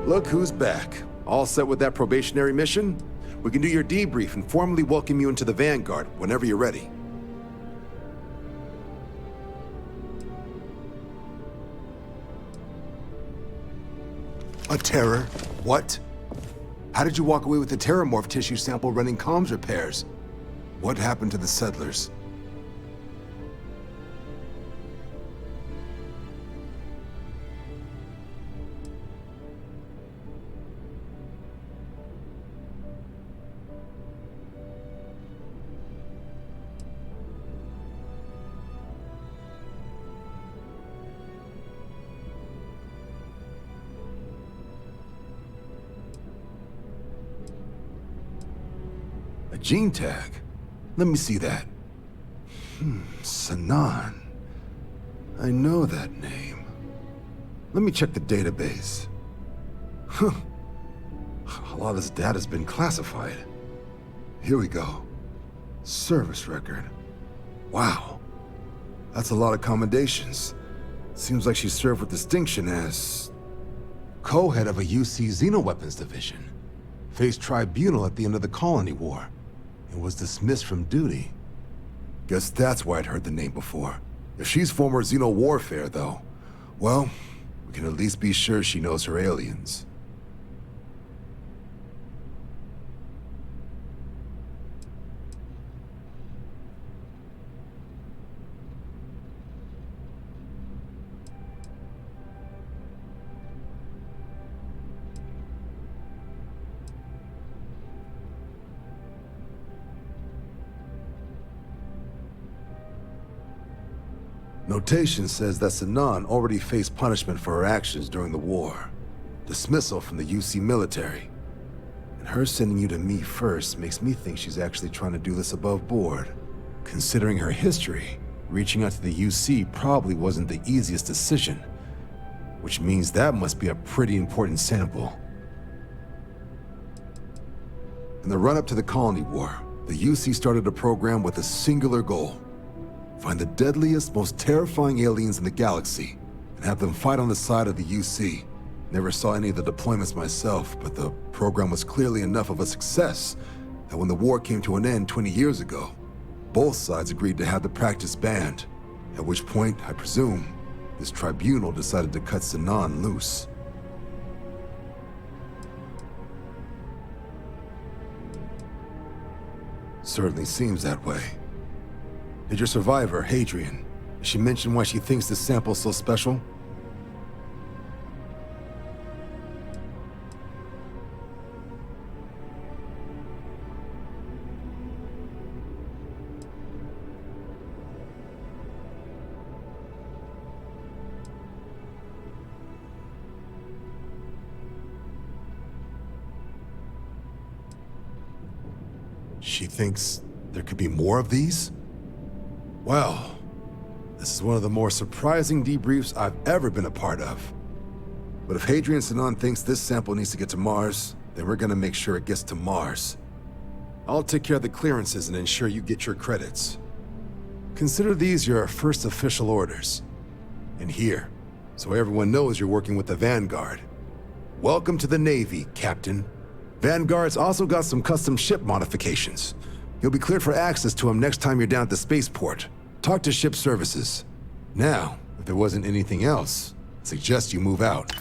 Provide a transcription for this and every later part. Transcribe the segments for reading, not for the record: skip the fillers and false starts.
Look who's back. All set with that probationary mission? We can do your debrief and formally welcome you into the Vanguard whenever you're ready. A terror? What? How did you walk away with the terramorph tissue sample running comms repairs? What happened to the settlers? A gene tag? Let me see that. Sanan. I know that name. Let me check the database. Huh. A lot of this data's been classified. Here we go. Service record. Wow. That's a lot of commendations. Seems like she served with distinction as co-head of a UC Xenoweapons division. Faced tribunal at the end of the Colony War and was dismissed from duty. Guess that's why I'd heard the name before. If she's former Xeno warfare, though, well, we can at least be sure she knows her aliens. Notation says that Sanan already faced punishment for her actions during the war. Dismissal from the UC military. And her sending you to me first makes me think she's actually trying to do this above board. Considering her history, reaching out to the UC probably wasn't the easiest decision. Which means that must be a pretty important sample. In the run-up to the Colony War, the UC started a program with a singular goal. Find the deadliest, most terrifying aliens in the galaxy, and have them fight on the side of the UC. Never saw any of the deployments myself, but the program was clearly enough of a success that when the war came to an end 20 years ago, both sides agreed to have the practice banned, at which point, I presume, this tribunal decided to cut Sanan loose. Certainly seems that way. Did your survivor, Hadrian, she mention why she thinks this sample's so special? She thinks there could be more of these? Well, this is one of the more surprising debriefs I've ever been a part of. But if Hadrian Sanan thinks this sample needs to get to Mars, then we're gonna make sure it gets to Mars. I'll take care of the clearances and ensure you get your credits. Consider these your first official orders. And here, so everyone knows you're working with the Vanguard. Welcome to the Navy, Captain. Vanguard's also got some custom ship modifications. You'll be cleared for access to them next time you're down at the spaceport. Talk to ship services. Now, if there wasn't anything else, I suggest you move out.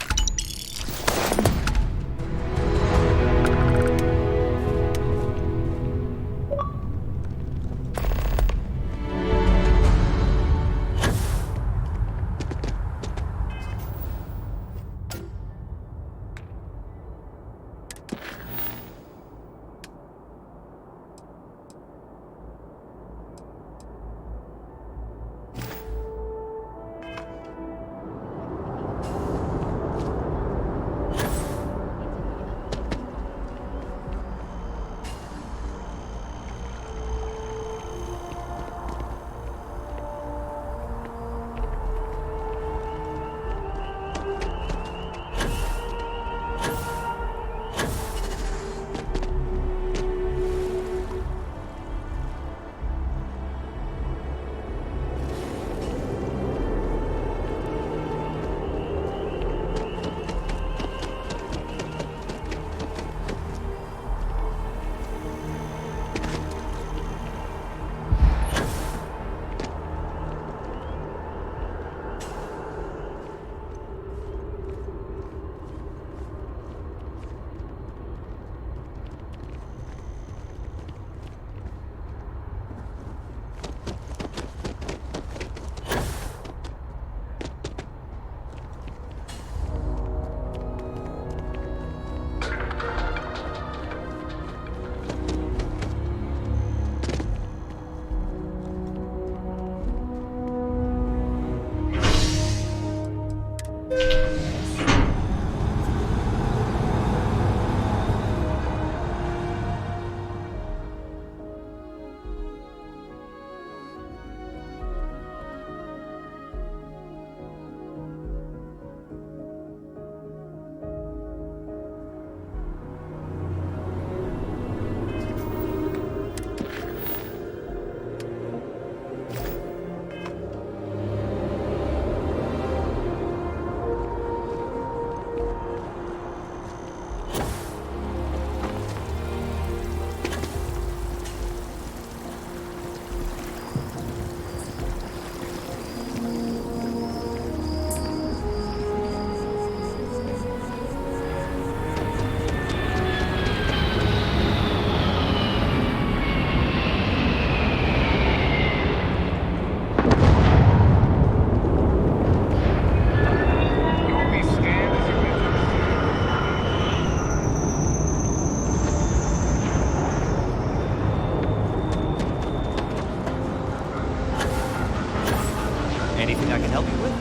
Anything I can help you with?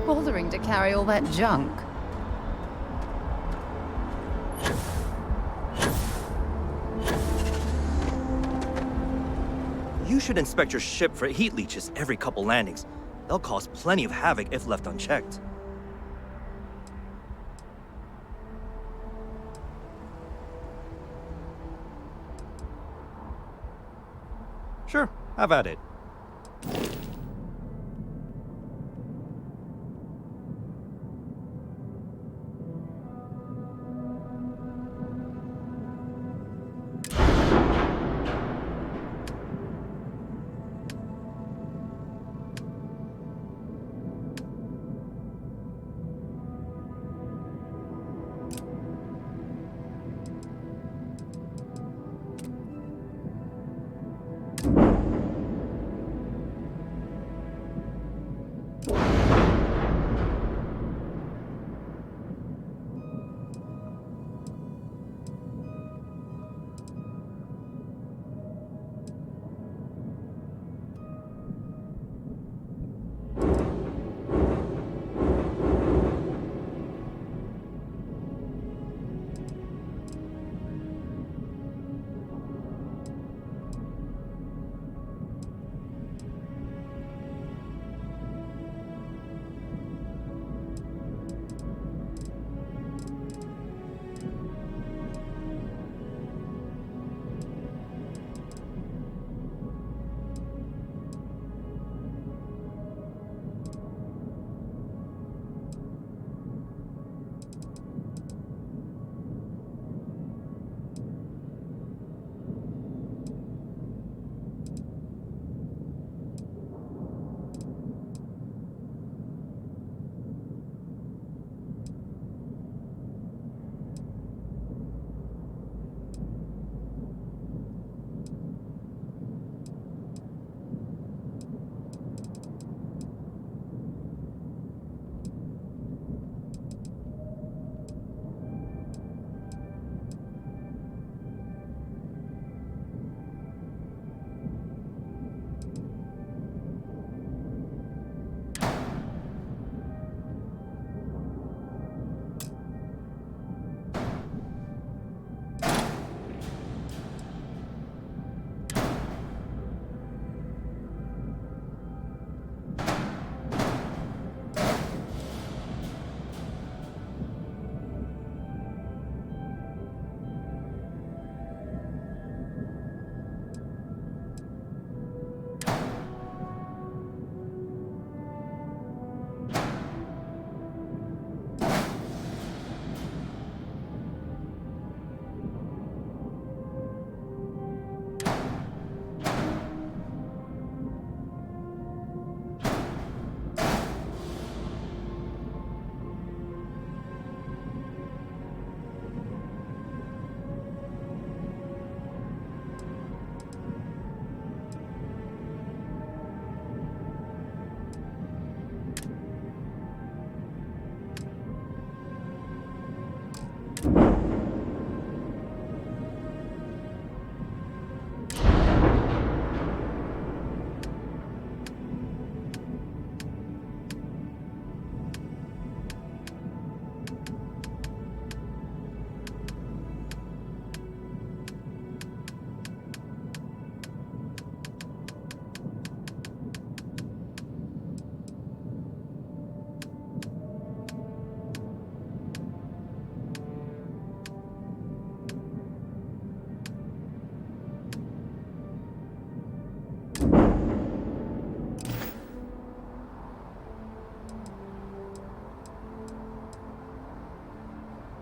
Bothering to carry all that junk. You should inspect your ship for heat leeches every couple landings. They'll cause plenty of havoc if left unchecked. Sure, have at it.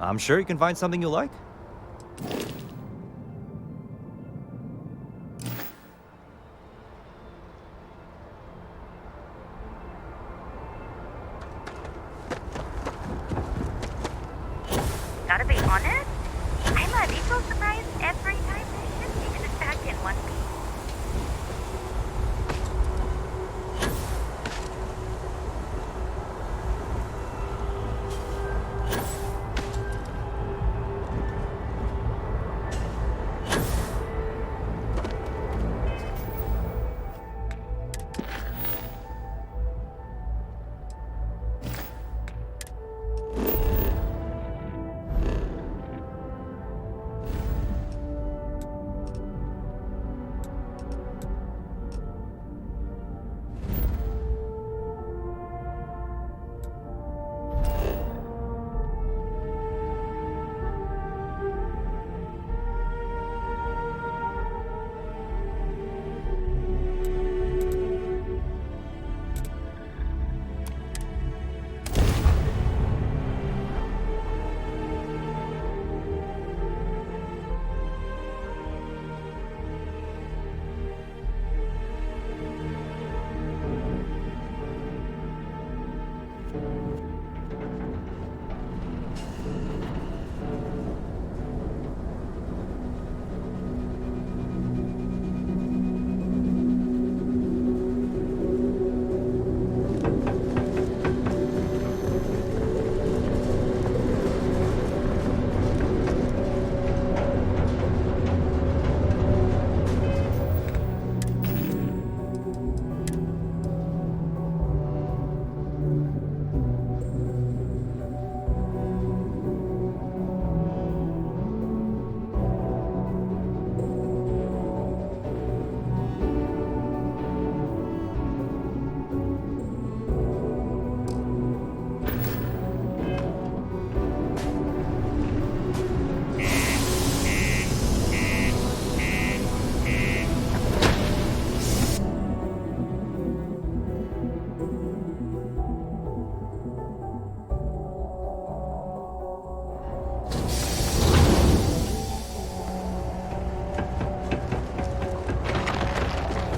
I'm sure you can find something you like. Gotta be honest, I'm a little surprised every time this ship makes it back in one piece.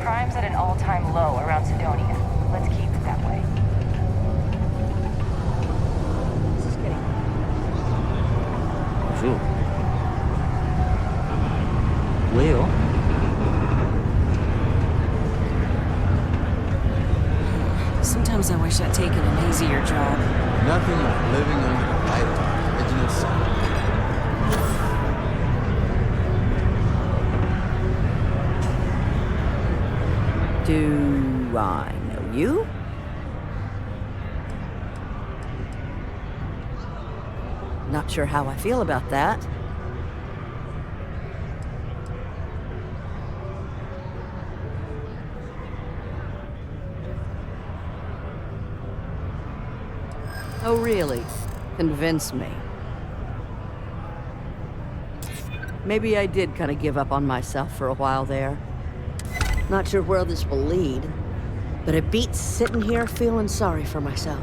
Crime's at an all-time low around Sidonia. Let's keep it that way. This is getting... Bonjour. Well, Sometimes I wish I'd taken an easier job. nothing like living under the light of the original sun. Do I know you? Not sure how I feel about that. Oh, really? Convince me. Maybe I did kind of give up on myself for a while there. Not sure where this will lead, but it beats sitting here feeling sorry for myself.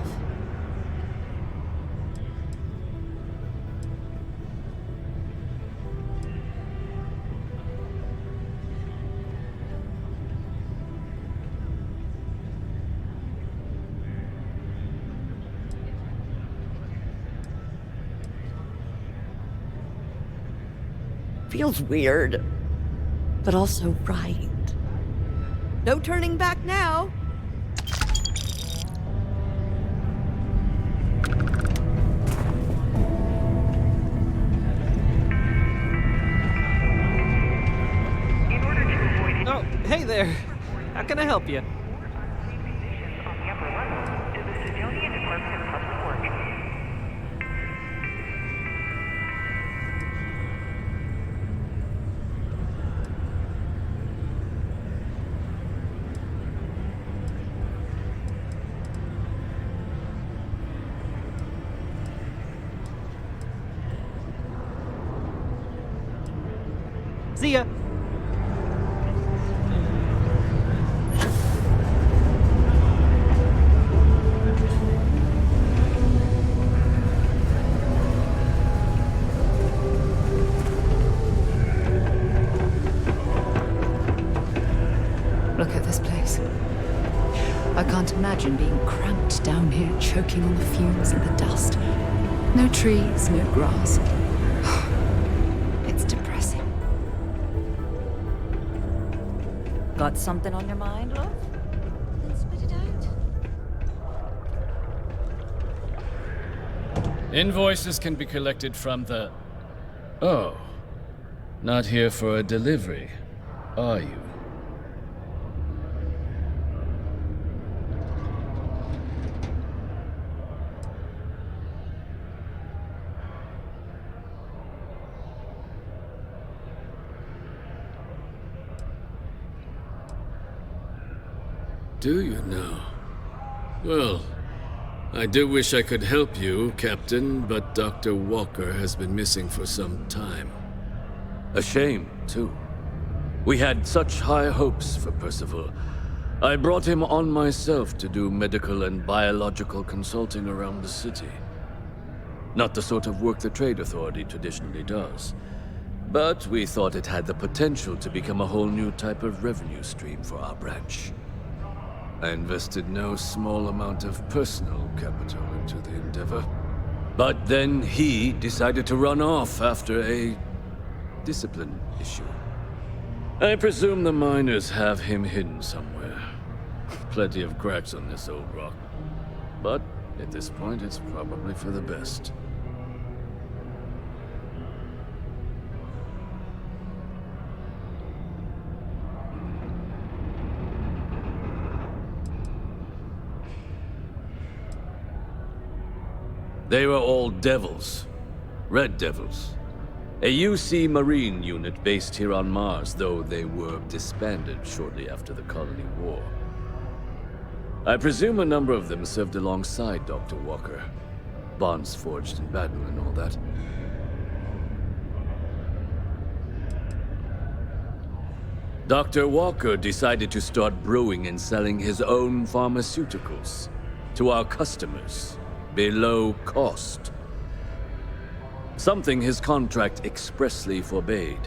Feels weird, but also right. No turning back now. Oh, hey there. How can I help you? See ya. can't imagine being cramped down here, choking on the fumes and the dust. No trees, no grass. It's depressing. Got something on your mind, love? Then spit it out. Invoices can be collected from the... Oh. Not here for a delivery, are you? Do you now? Well, I do wish I could help you, Captain, but Dr. Walker has been missing for some time. A shame, too. We had such high hopes for Percival. I brought him on myself to do medical and biological consulting around the city. Not the sort of work the Trade Authority traditionally does. But we thought it had the potential to become a whole new type of revenue stream for our branch. I invested no small amount of personal capital into the endeavor. But then he decided to run off after a discipline issue. I presume the miners have him hidden somewhere. Plenty of cracks on this old rock. But at this point, it's probably for the best. They were all devils. Red Devils. A UC Marine unit based here on Mars, though they were disbanded shortly after the Colony War. I presume a number of them served alongside Dr. Walker. Bonds forged in battle and all that. Dr. Walker decided to start brewing and selling his own pharmaceuticals to our customers. Below cost. Something his contract expressly forbade.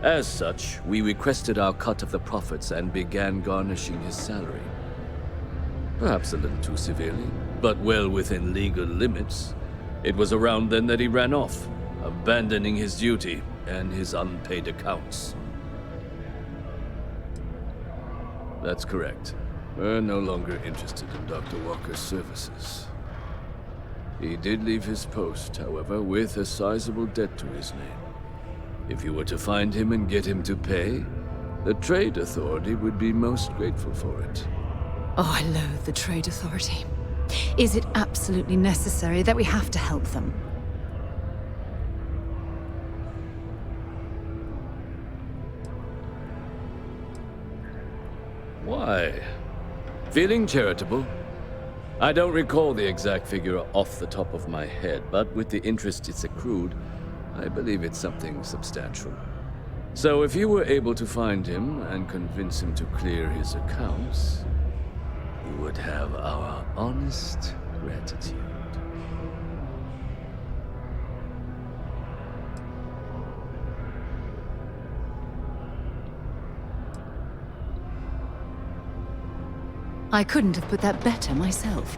As such, we requested our cut of the profits and began garnishing his salary. Perhaps a little too severely, but well within legal limits. It was around then that he ran off, abandoning his duty and his unpaid accounts. That's correct. We're no longer interested in Dr. Walker's services. He did leave his post, however, with a sizable debt to his name. If you were to find him and get him to pay, the Trade Authority would be most grateful for it. Oh, I loathe the Trade Authority. Is it absolutely necessary that we have to help them? Why? Feeling charitable? I don't recall the exact figure off the top of my head, but with the interest it's accrued, I believe it's something substantial. So if you were able to find him and convince him to clear his accounts, you would have our honest gratitude. I couldn't have put that better myself.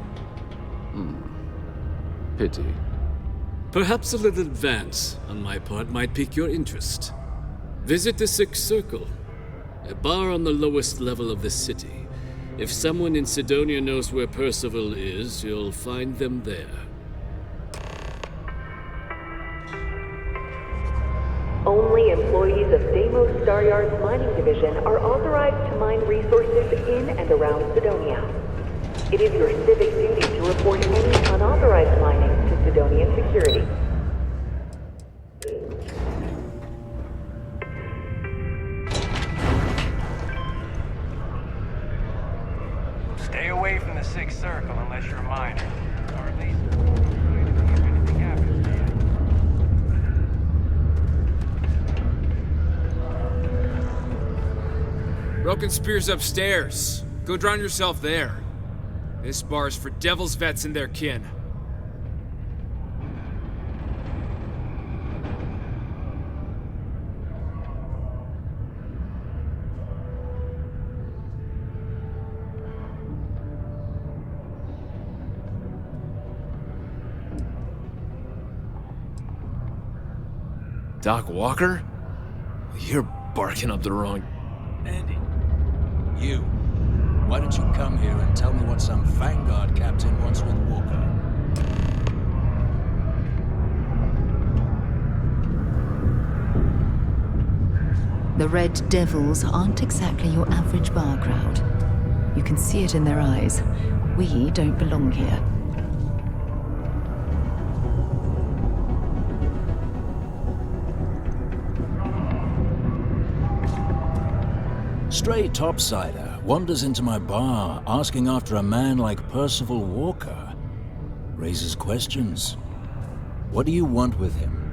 Pity. Perhaps a little advance on my part might pique your interest. Visit the Sixth Circle, a bar on the lowest level of the city. If someone in Sidonia knows where Percival is, you'll find them there. Only employees of Deimos Staryard's mining division are authorized to mine resources in and around Sidonia. It is your civic duty to report any unauthorized mining to Sidonian security. Stay away from the Sixth Circle unless you're a miner. Or at least, if anything happens to you. Broken Spear's upstairs. Go drown yourself there. This bar's for Devil's vets and their kin. Doc Walker? You're barking up the wrong... Andy, you. Why don't you come here and tell me what some Vanguard captain wants with Walker? The Red Devils aren't exactly your average bar crowd. You can see it in their eyes. We don't belong here. Stray topsider wanders into my bar asking after a man like Percival Walker. Raises questions. What do you want with him?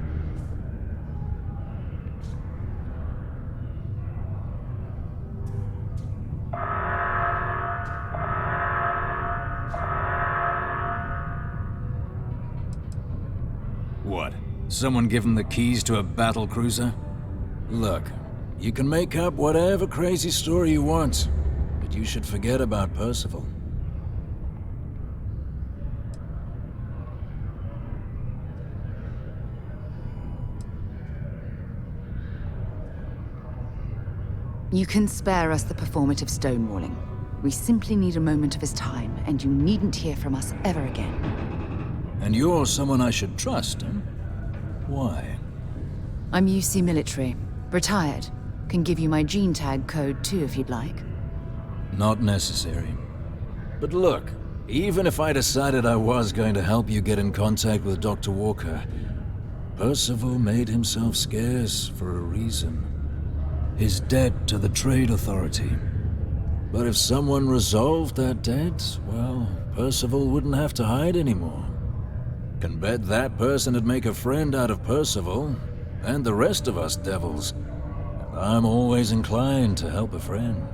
What? Someone give him the keys to a battle cruiser? Look, you can make up whatever crazy story you want, but you should forget about Percival. You can spare us the performative stonewalling. We simply need a moment of his time, and you needn't hear from us ever again. And you're someone I should trust, huh? Why? I'm UC military. Retired. Can give you my gene tag code too if you'd like. Not necessary. But look, even if I decided I was going to help you get in contact with Dr. Walker, Percival made himself scarce for a reason. His debt to the Trade Authority. But if someone resolved that debt, well, Percival wouldn't have to hide anymore. Can bet that person would make a friend out of Percival, and the rest of us devils. And I'm always inclined to help a friend.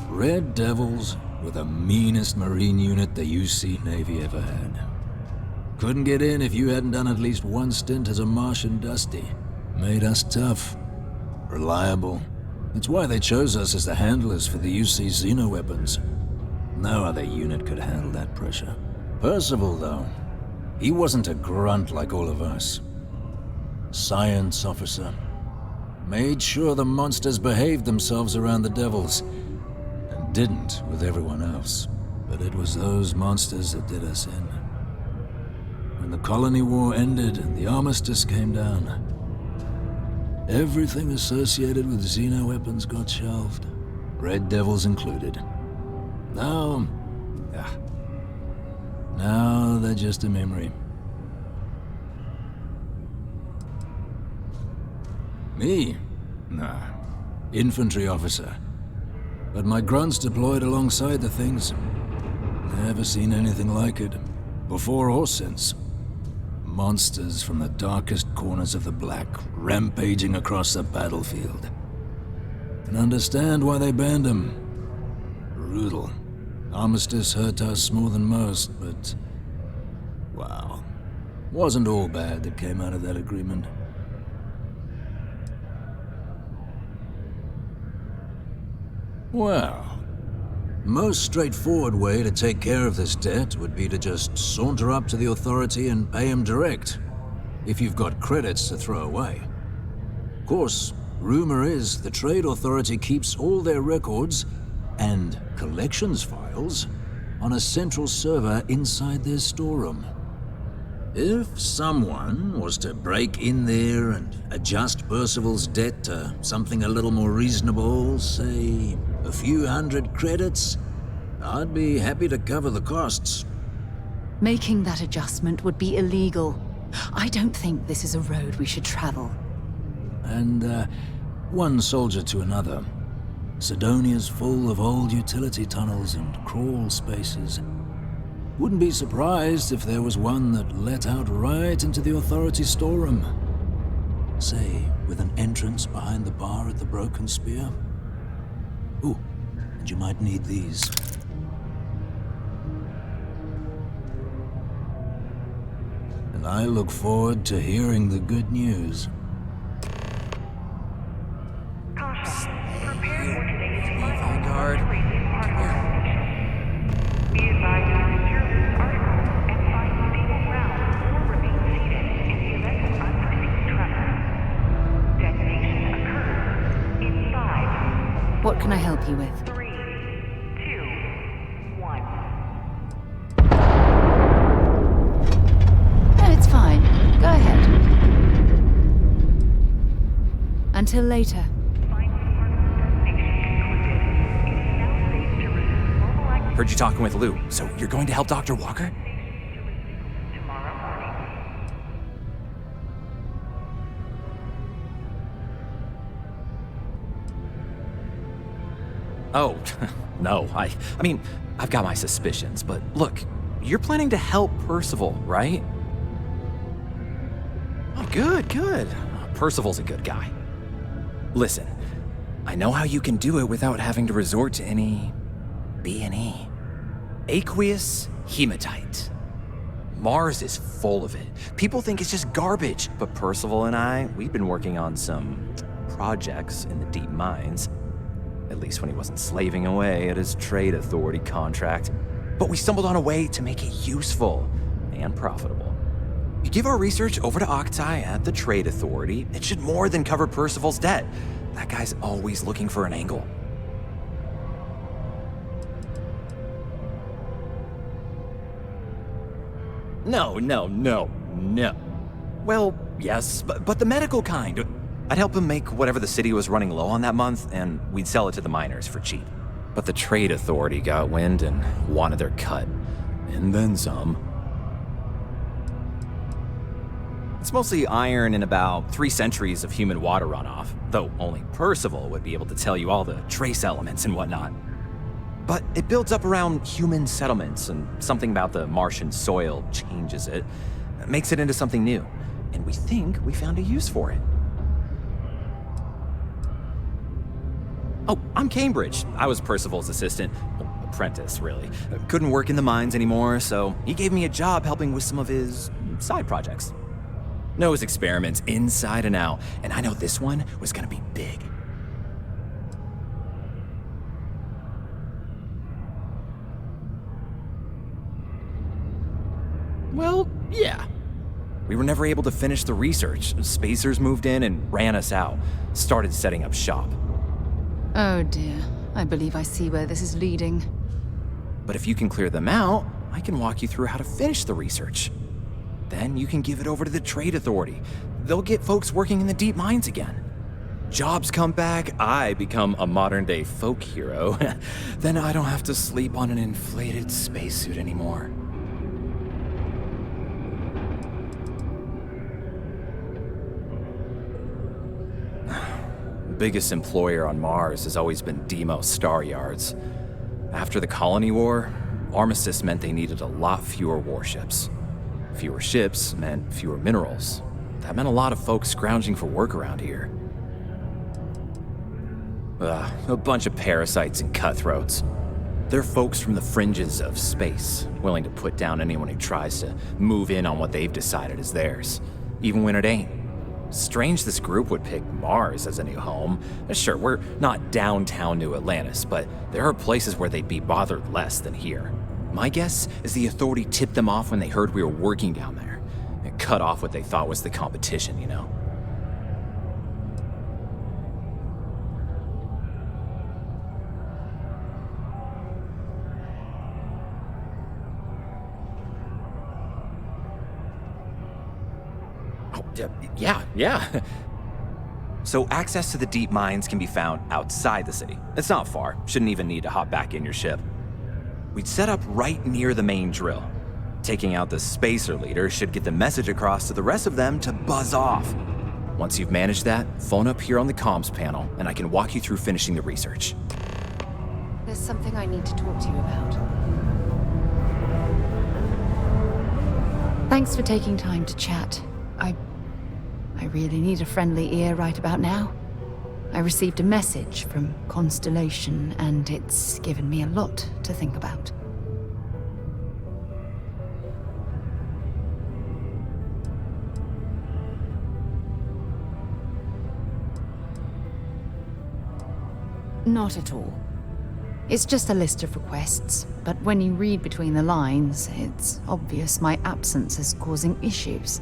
Red Devils were the meanest Marine unit the UC Navy ever had. Couldn't get in if you hadn't done at least one stint as a Martian Dusty. Made us tough, reliable. It's why they chose us as the handlers for the UC xenoweapons. No other unit could handle that pressure. Percival, though, he wasn't a grunt like all of us. Science officer. Made sure the monsters behaved themselves around the Devils, and didn't with everyone else. But it was those monsters that did us in. When the Colony War ended and the armistice came down, everything associated with xenoweapons got shelved, Red Devils included. Now they're just a memory. Me? Nah. Infantry officer. But my grunts deployed alongside the things. Never seen anything like it, before or since. Monsters from the darkest corners of the Black, rampaging across the battlefield. Can understand why they banned them. Brutal. Armistice hurt us more than most, but... wow. Wasn't all bad that came out of that agreement. Well, most straightforward way to take care of this debt would be to just saunter up to the authority and pay him direct, if you've got credits to throw away. Of course, rumor is the Trade Authority keeps all their records and collections files on a central server inside their storeroom. If someone was to break in there and adjust Percival's debt to something a little more reasonable, say a few hundred credits, I'd be happy to cover the costs. Making that adjustment would be illegal. I don't think this is a road we should travel. And, one soldier to another. Sidonia's full of old utility tunnels and crawl spaces. Wouldn't be surprised if there was one that let out right into the authority storeroom. Say, with an entrance behind the bar at the Broken Spear. Ooh, and you might need these. And I look forward to hearing the good news. What can I help you with? 3, 2, 1. No, it's fine. Go ahead. Until later. Heard you talking with Lou, so you're going to help Dr. Walker? Oh, no, I mean, I've got my suspicions, but look, you're planning to help Percival, right? Oh, good. Percival's a good guy. Listen, I know how you can do it without having to resort to any B&E. Aqueous hematite. Mars is full of it. People think it's just garbage, but Percival and I, we've been working on some projects in the deep mines. At least when he wasn't slaving away at his trade authority contract. But we stumbled on a way to make it useful and profitable. You give our research over to Octai at the trade authority, it should more than cover Percival's debt. That guy's always looking for an angle. No. Well, yes, but the medical kind. I'd help him make whatever the city was running low on that month, and we'd sell it to the miners for cheap. But the trade authority got wind and wanted their cut. And then some. It's mostly iron and about 3 centuries of human water runoff, though only Percival would be able to tell you all the trace elements and whatnot. But it builds up around human settlements, and something about the Martian soil changes it, makes it into something new. And we think we found a use for it. Oh, I'm Cambridge. I was Percival's assistant. Apprentice, really. Couldn't work in the mines anymore, so he gave me a job helping with some of his side projects. Knows experiments inside and out, and I know this one was gonna be big. Well, yeah. We were never able to finish the research. Spacers moved in and ran us out. Started setting up shop. Oh dear. I believe I see where this is leading. But if you can clear them out, I can walk you through how to finish the research. Then you can give it over to the trade authority. They'll get folks working in the deep mines again. Jobs come back, I become a modern-day folk hero. Then I don't have to sleep on an inflated spacesuit anymore. Biggest employer on Mars has always been Deimos Star Yards. After the Colony War, armistice meant they needed a lot fewer warships. Fewer ships meant fewer minerals. That meant a lot of folks scrounging for work around here. A bunch of parasites and cutthroats. They're folks from the fringes of space, willing to put down anyone who tries to move in on what they've decided is theirs, even when it ain't. Strange this group would pick Mars as a new home. Sure, we're not downtown New Atlantis, but there are places where they'd be bothered less than here. My guess is the authority tipped them off when they heard we were working down there. It cut off what they thought was the competition, you know? Yeah. So access to the deep mines can be found outside the city. It's not far. Shouldn't even need to hop back in your ship. We'd set up right near the main drill. Taking out the spacer leader should get the message across to the rest of them to buzz off. Once you've managed that, phone up here on the comms panel, and I can walk you through finishing the research. There's something I need to talk to you about. Thanks for taking time to chat. I really need a friendly ear right about now. I received a message from Constellation, and it's given me a lot to think about. Not at all. It's just a list of requests, but when you read between the lines, it's obvious my absence is causing issues.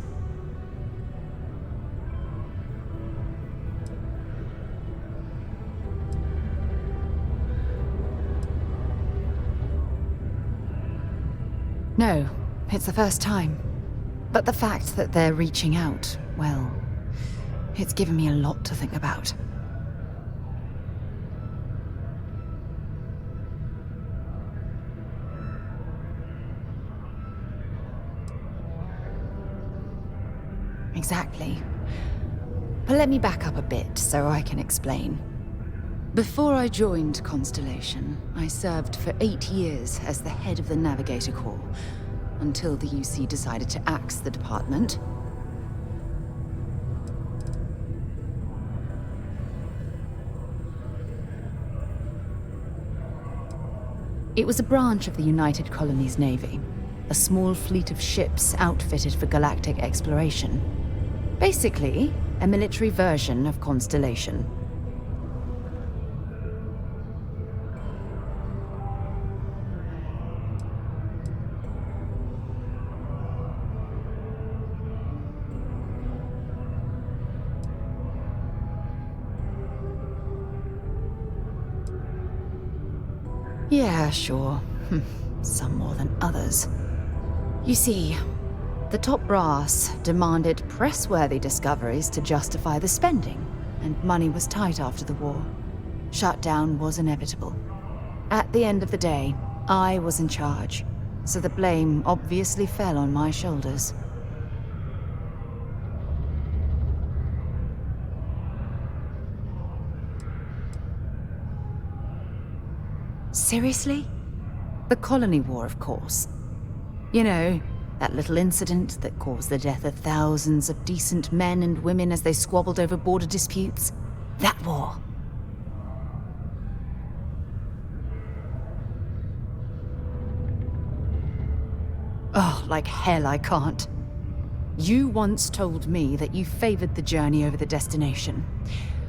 No, it's the first time. But the fact that they're reaching out, well, it's given me a lot to think about. Exactly. But let me back up a bit so I can explain. Before I joined Constellation, I served for 8 years as the head of the Navigator Corps, until the UC decided to axe the department. It was a branch of the United Colonies Navy, a small fleet of ships outfitted for galactic exploration. Basically, a military version of Constellation. Yeah, sure. Some more than others. You see, the top brass demanded press-worthy discoveries to justify the spending, and money was tight after the war. Shutdown was inevitable. At the end of the day, I was in charge, so the blame obviously fell on my shoulders. Seriously? The Colony War, of course. You know, that little incident that caused the death of thousands of decent men and women as they squabbled over border disputes? That war. Oh, like hell I can't. You once told me that you favored the journey over the destination.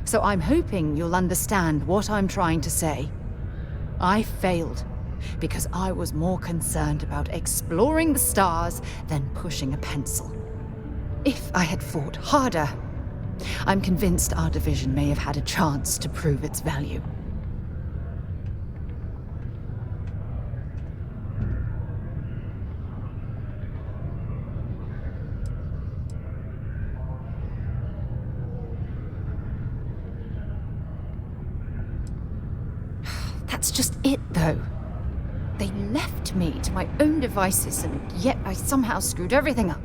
So I'm hoping you'll understand what I'm trying to say. I failed because I was more concerned about exploring the stars than pushing a pencil. If I had fought harder, I'm convinced our division may have had a chance to prove its value. That's just it, though. They left me to my own devices, and yet I somehow screwed everything up.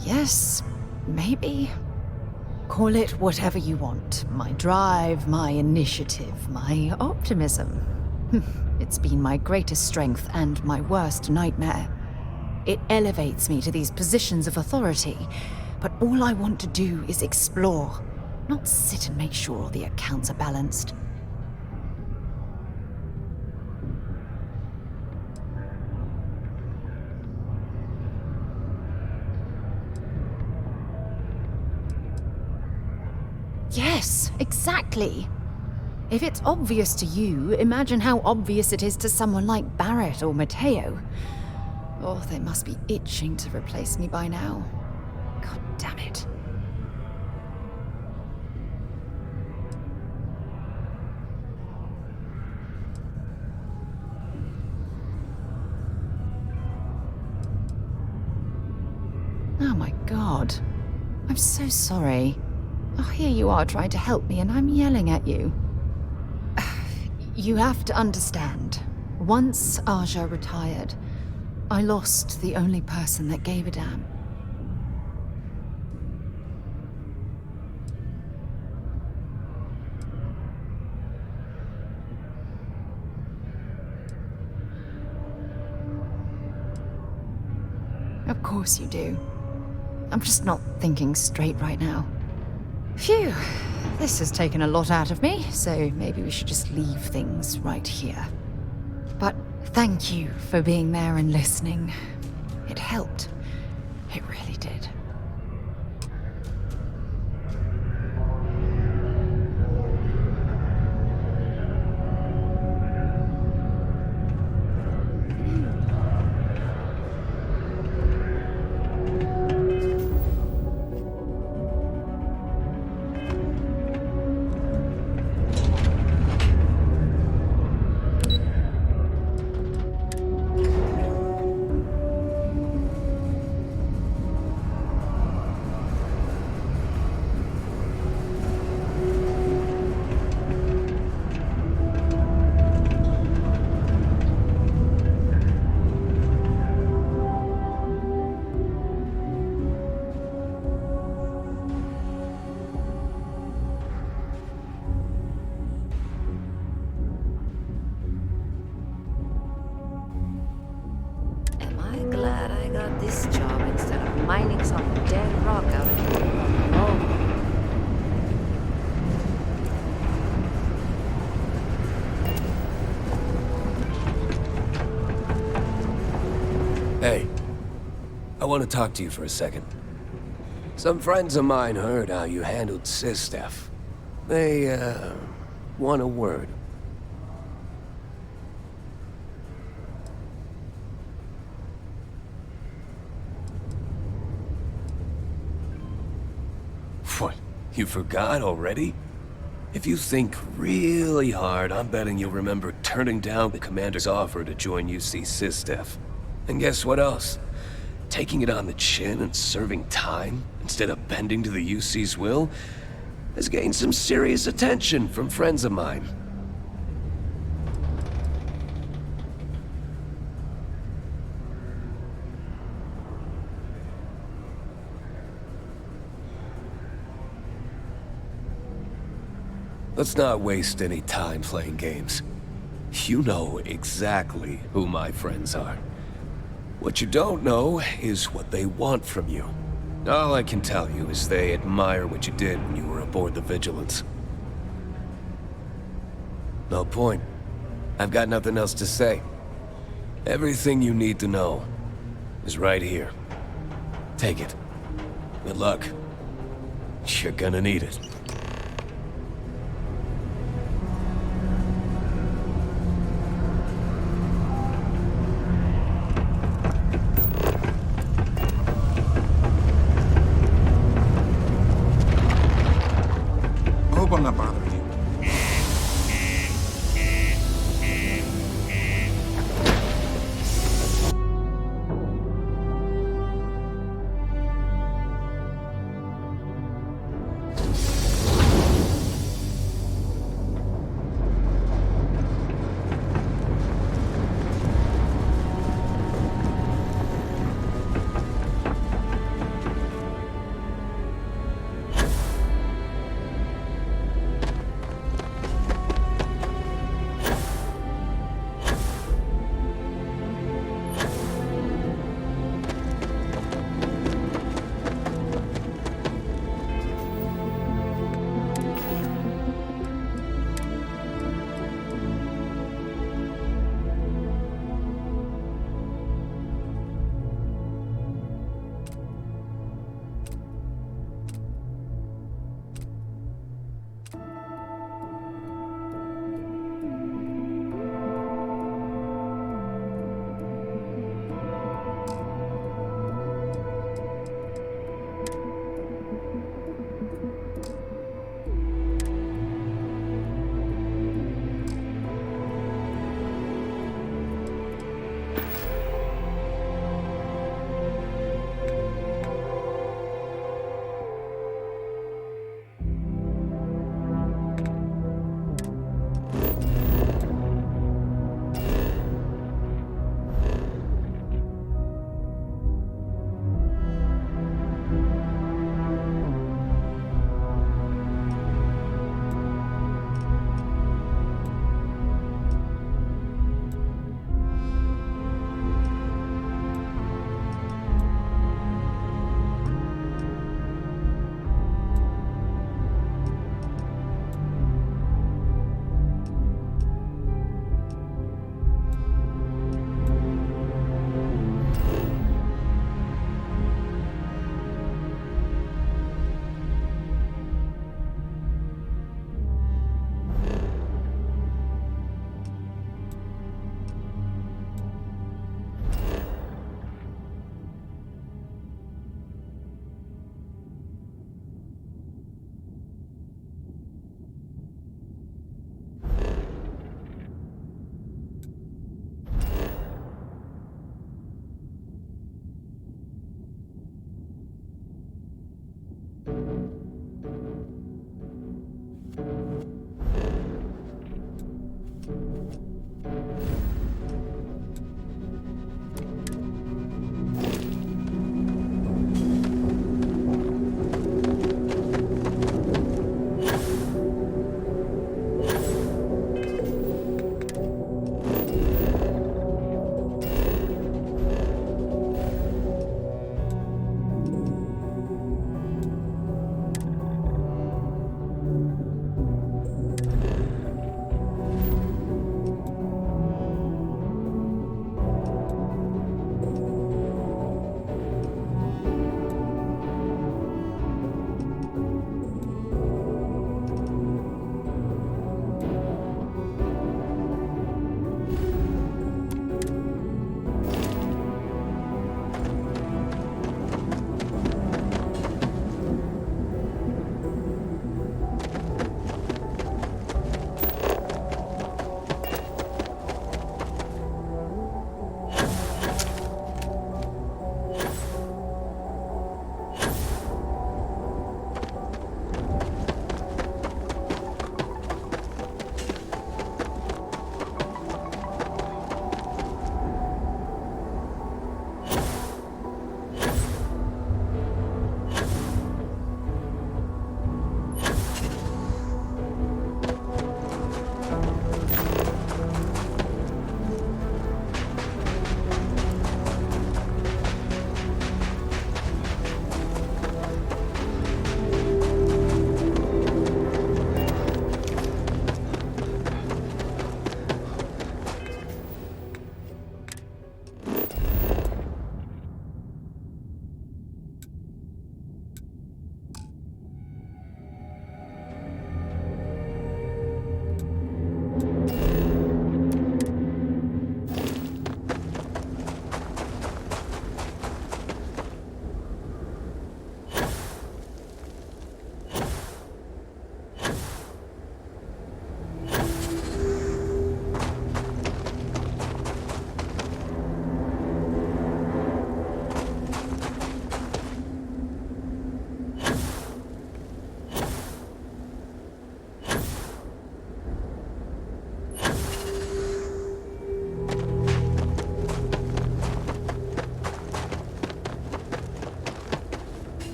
Yes, maybe. Call it whatever you want. My drive, my initiative, my optimism. It's been my greatest strength and my worst nightmare. It elevates me to these positions of authority, but all I want to do is explore, not sit and make sure all the accounts are balanced. Yes, exactly. If it's obvious to you, imagine how obvious it is to someone like Barrett or Mateo. Oh, they must be itching to replace me by now. God damn it. Oh my God. I'm so sorry. Oh, here you are trying to help me and I'm yelling at you. You have to understand. Once Aja retired, I lost the only person that gave a damn. Of course you do. I'm just not thinking straight right now. Phew, this has taken a lot out of me, so maybe we should just leave things right here. But thank you for being there and listening. It helped. It really did. this job instead of mining some dead rock out of here. Oh. Hey, I want to talk to you for a second. Some friends of mine heard how you handled Sistef. They, want a word. What, you forgot already? If you think really hard, I'm betting you'll remember turning down the commander's offer to join UC Sistef. And guess what else? Taking it on the chin and serving time, instead of bending to the UC's will, has gained some serious attention from friends of mine. Let's not waste any time playing games. You know exactly who my friends are. What you don't know is what they want from you. All I can tell you is they admire what you did when you were aboard the Vigilance. No point. I've got nothing else to say. Everything you need to know is right here. Take it. Good luck. You're gonna need it. Hope I'm not bothering you.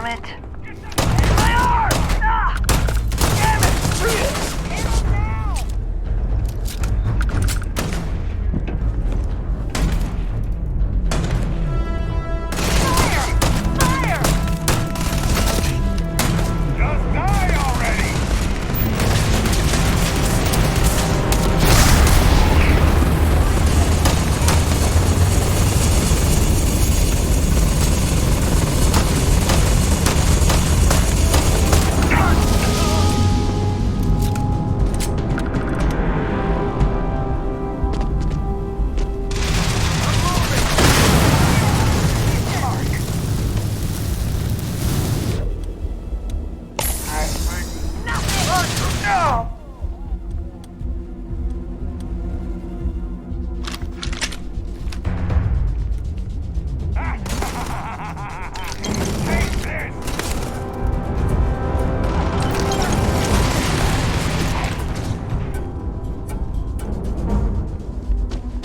it. My arm! Ah! Damn it! Hit him now! Fire! Fire! Just die already!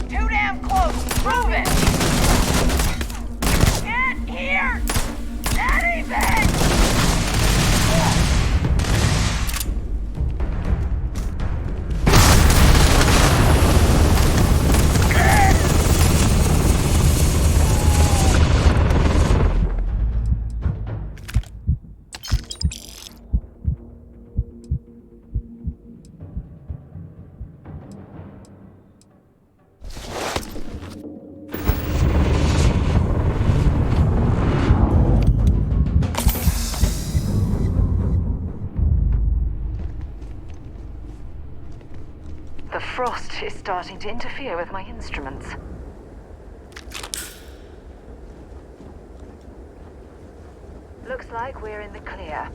Too damn close! Prove it! Get here! Anything! The frost is starting to interfere with my instruments. Looks like we're in the clear.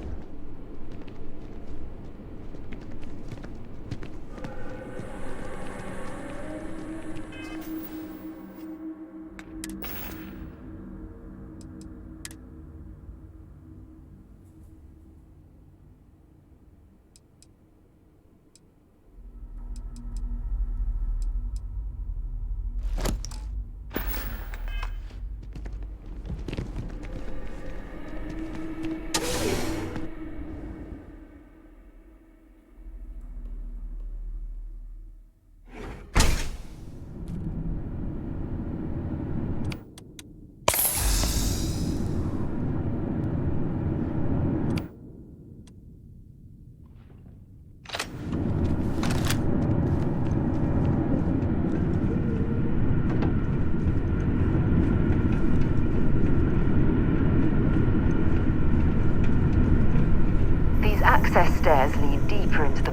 Access stairs lead deeper into the...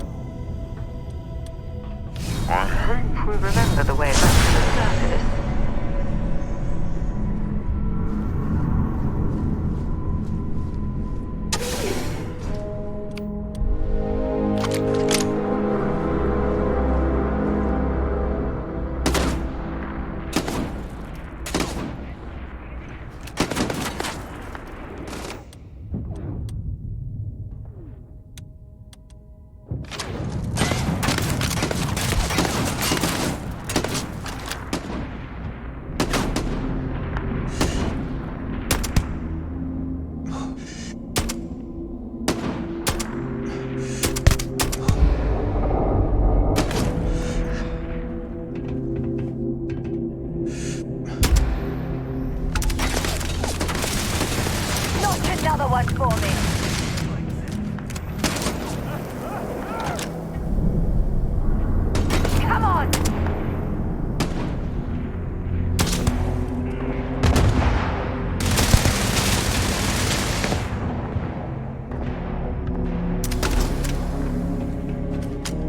I hope we remember the way back to the surface. Another one for me. Come on!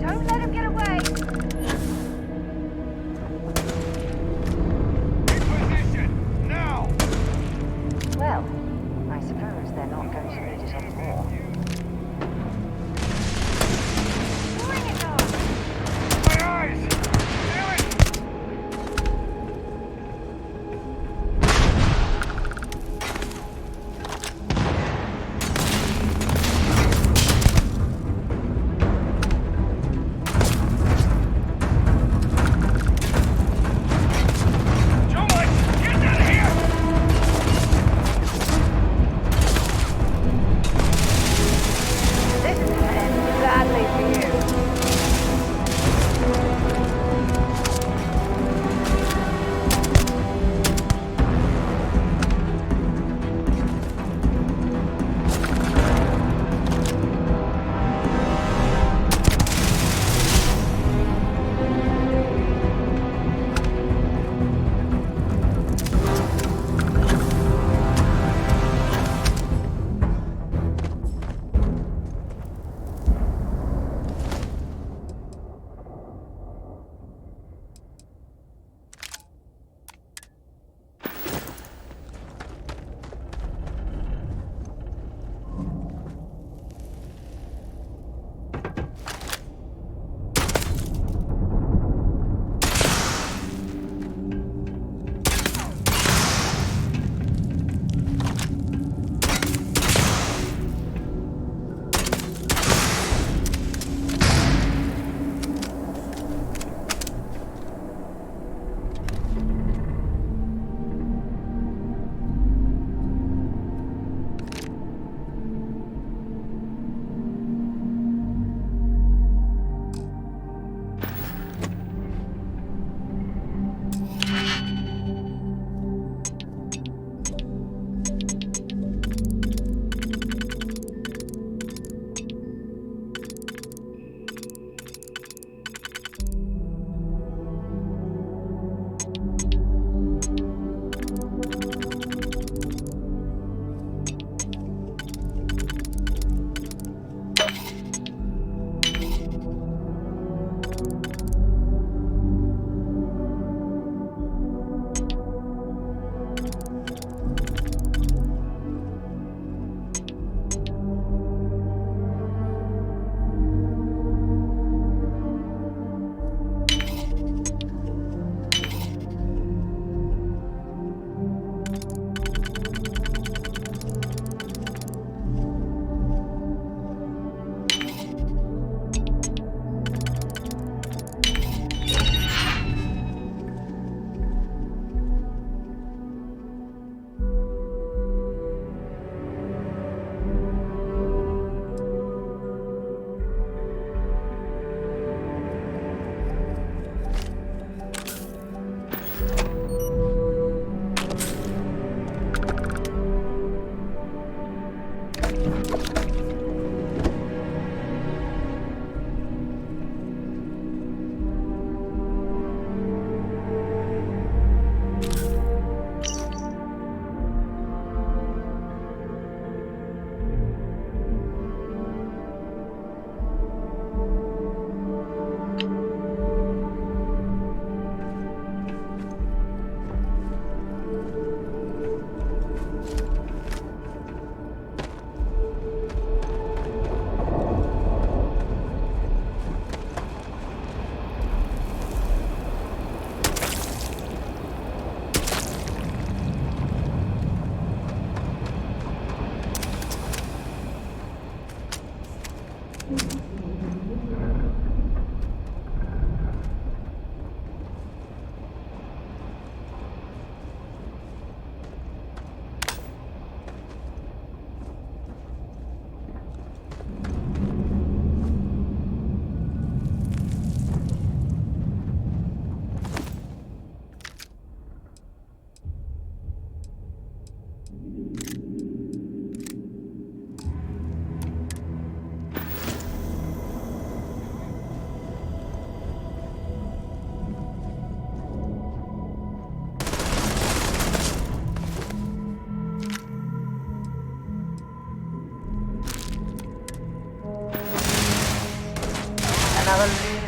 Don't let him get away! In position, now! Well, I suppose they're not going to need it anymore. Bring it on! My eyes! Damn it! Joe Mike, get out of here!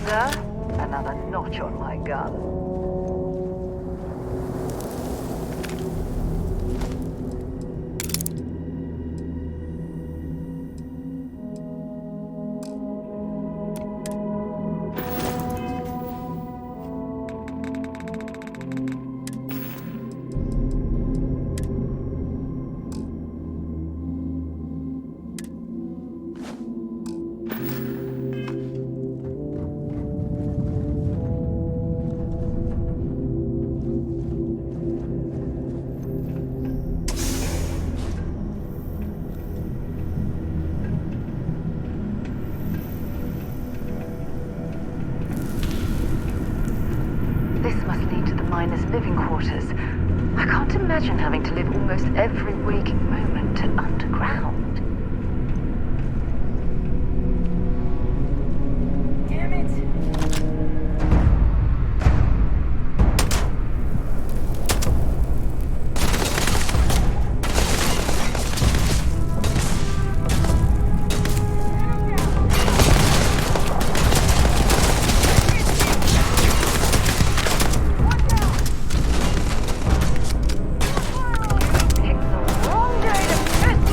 sir. Another notch on my gun. This must lead to the miners' living quarters. I can't imagine having to live almost every waking moment underground. Damn it! Picked the wrong day to piss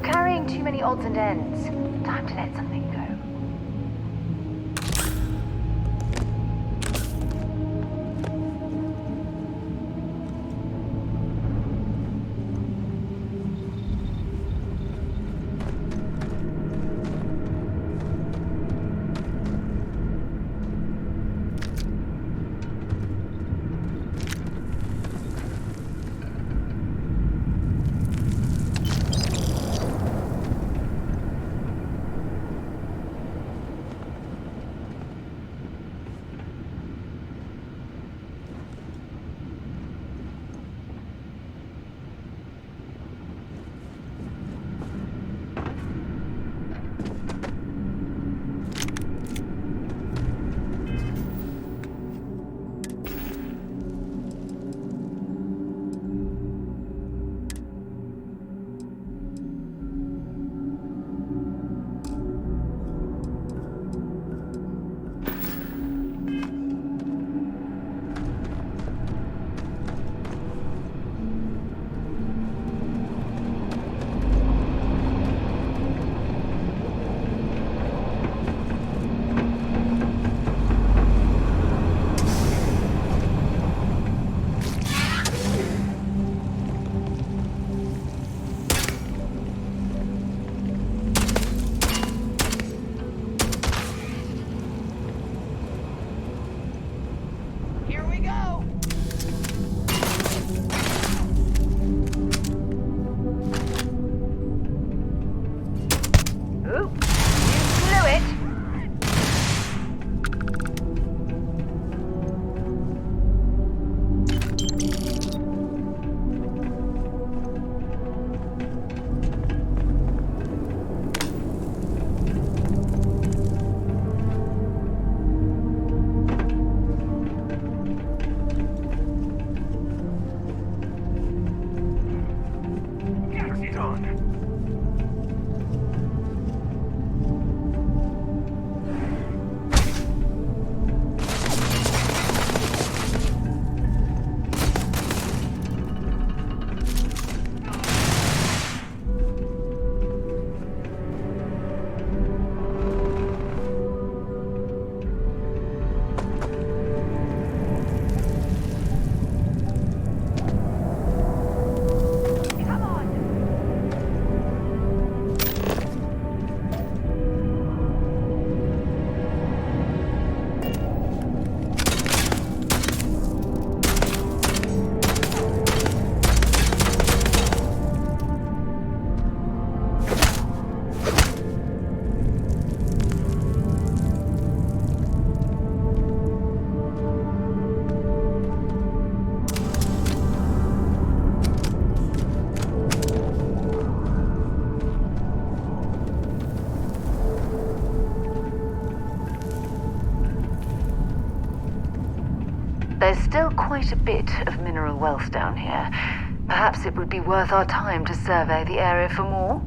carrying too many odds and ends. Time to let something go. There's still quite a bit of mineral wealth down here. Perhaps it would be worth our time to survey the area for more?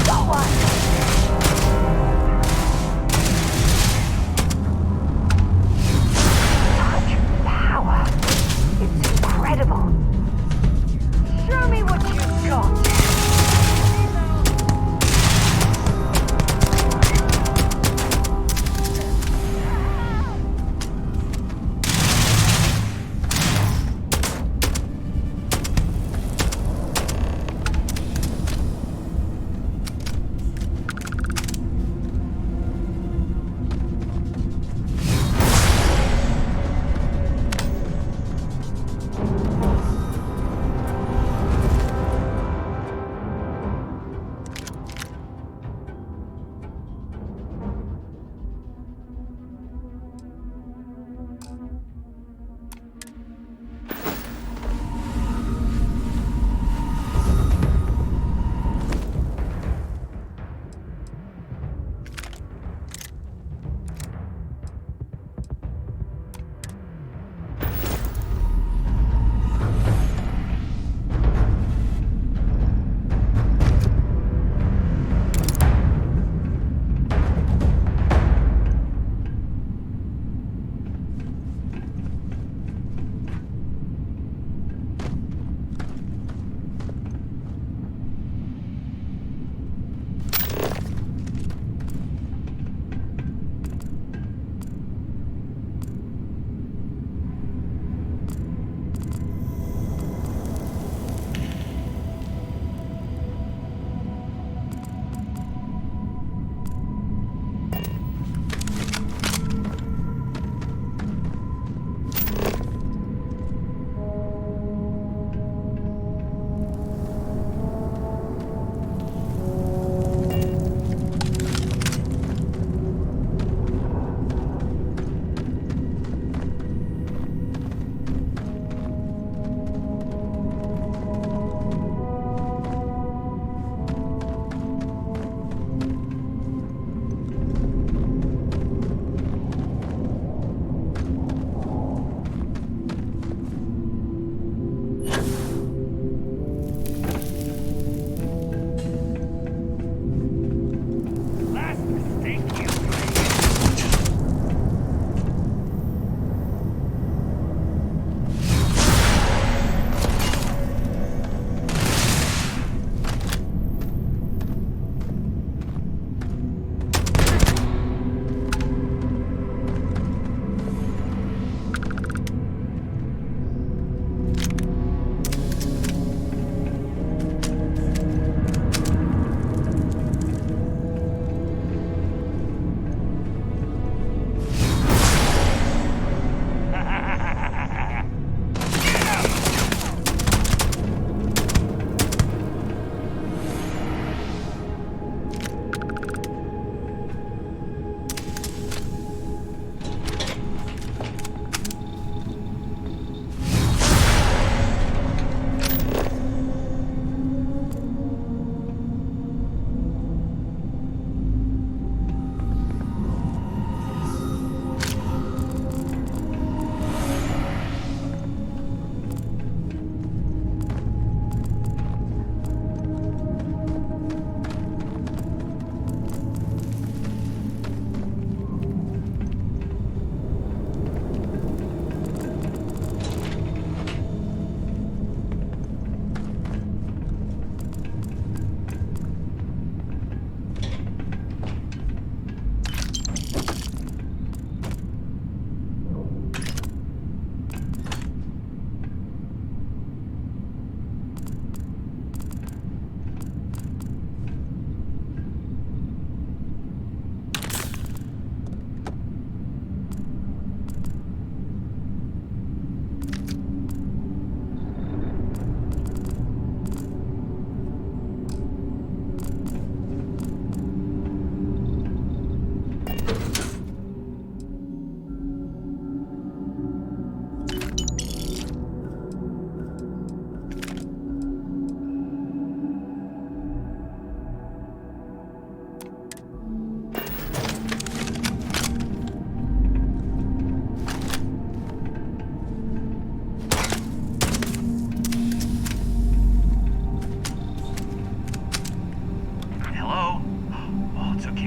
Go on!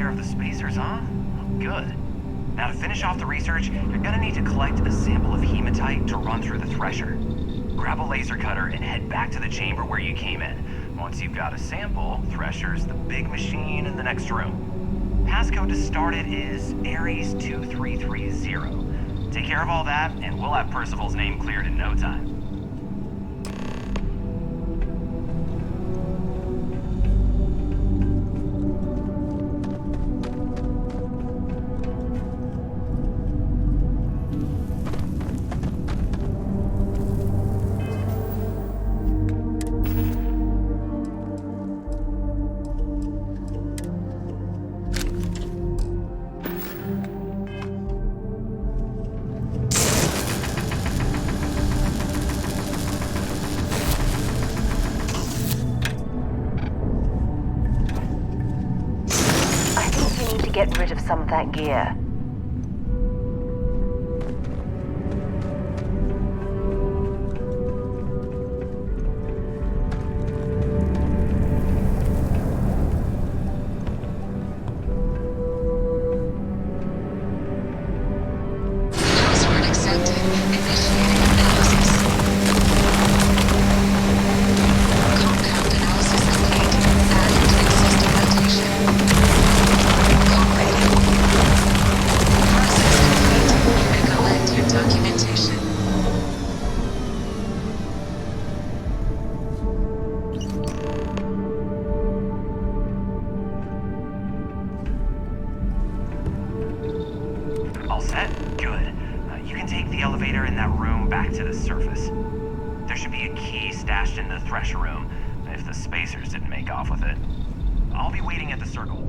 care of the spacers, huh? Good. Now, to finish off the research, you're gonna need to collect a sample of hematite to run through the thresher. Grab a laser cutter and head back to the chamber where you came in. Once you've got a sample, Thresher's the big machine in the next room. Passcode to start it is Ares 2330. Take care of all that, and we'll have Percival's name cleared in no time. Get rid of some of that gear. Password accepted. Initiating analysis. Compound analysis complete. Adding to existing notation. Process complete. Collect your documentation. All set? Good. You can take the elevator in that room back to the surface. There should be a key stashed in the Thresher room, if the spacers didn't make off with it. I'll be waiting at the circle.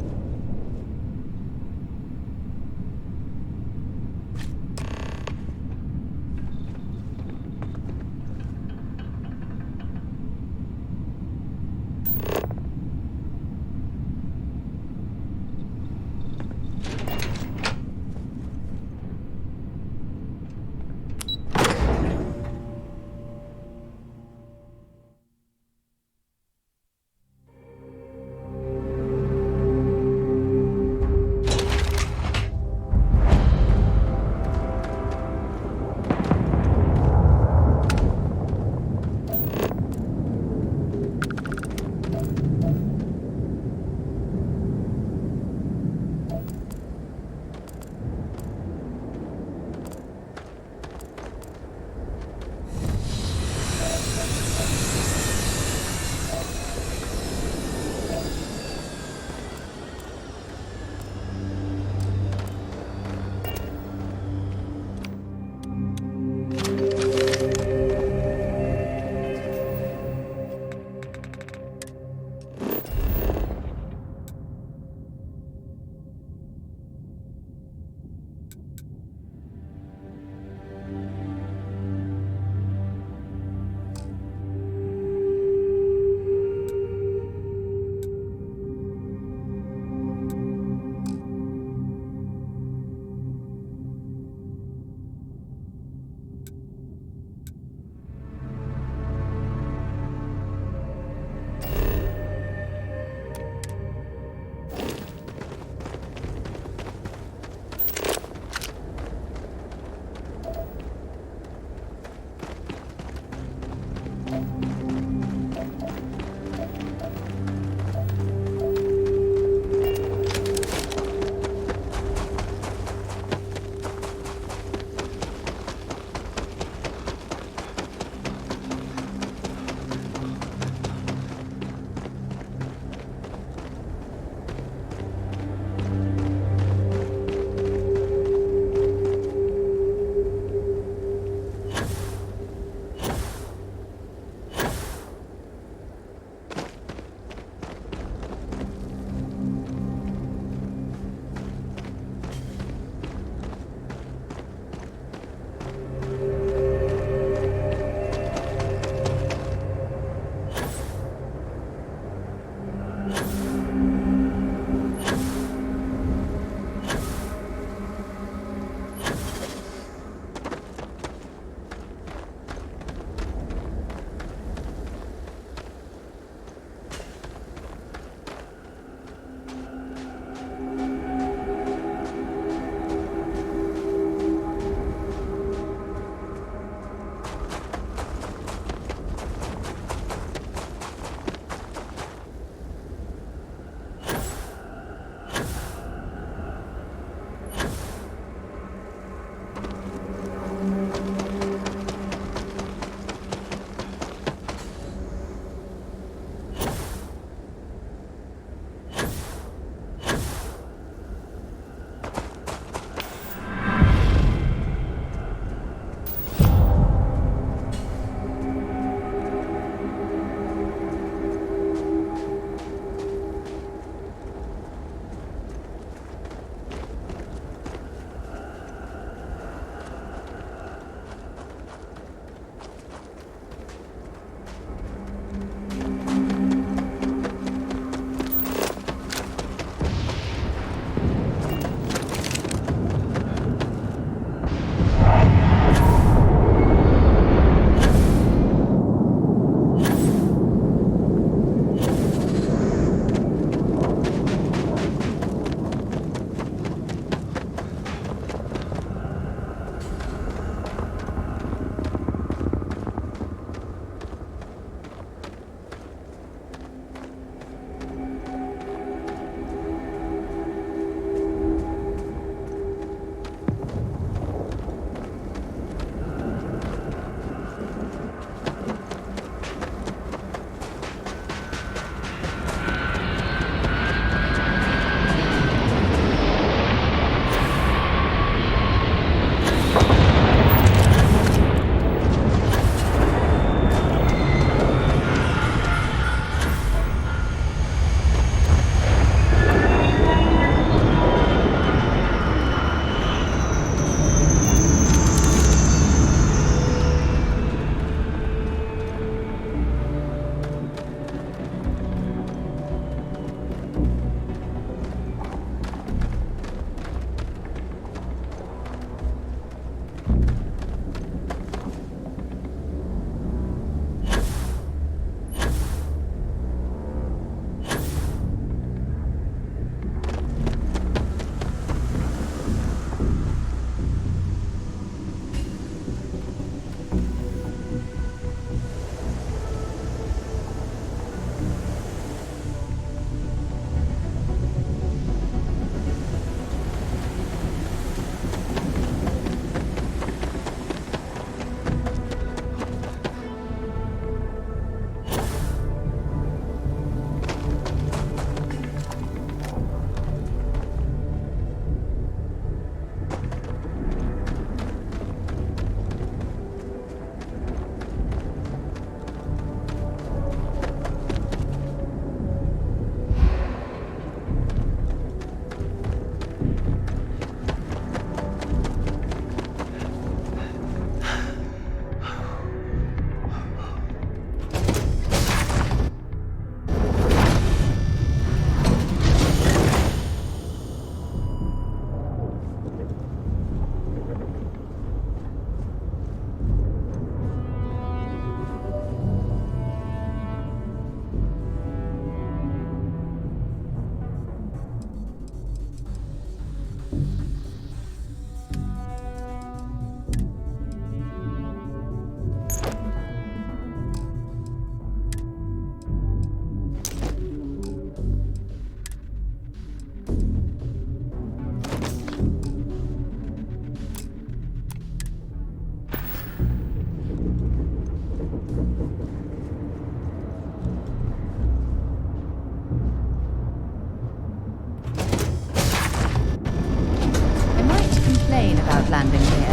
insane about landing here,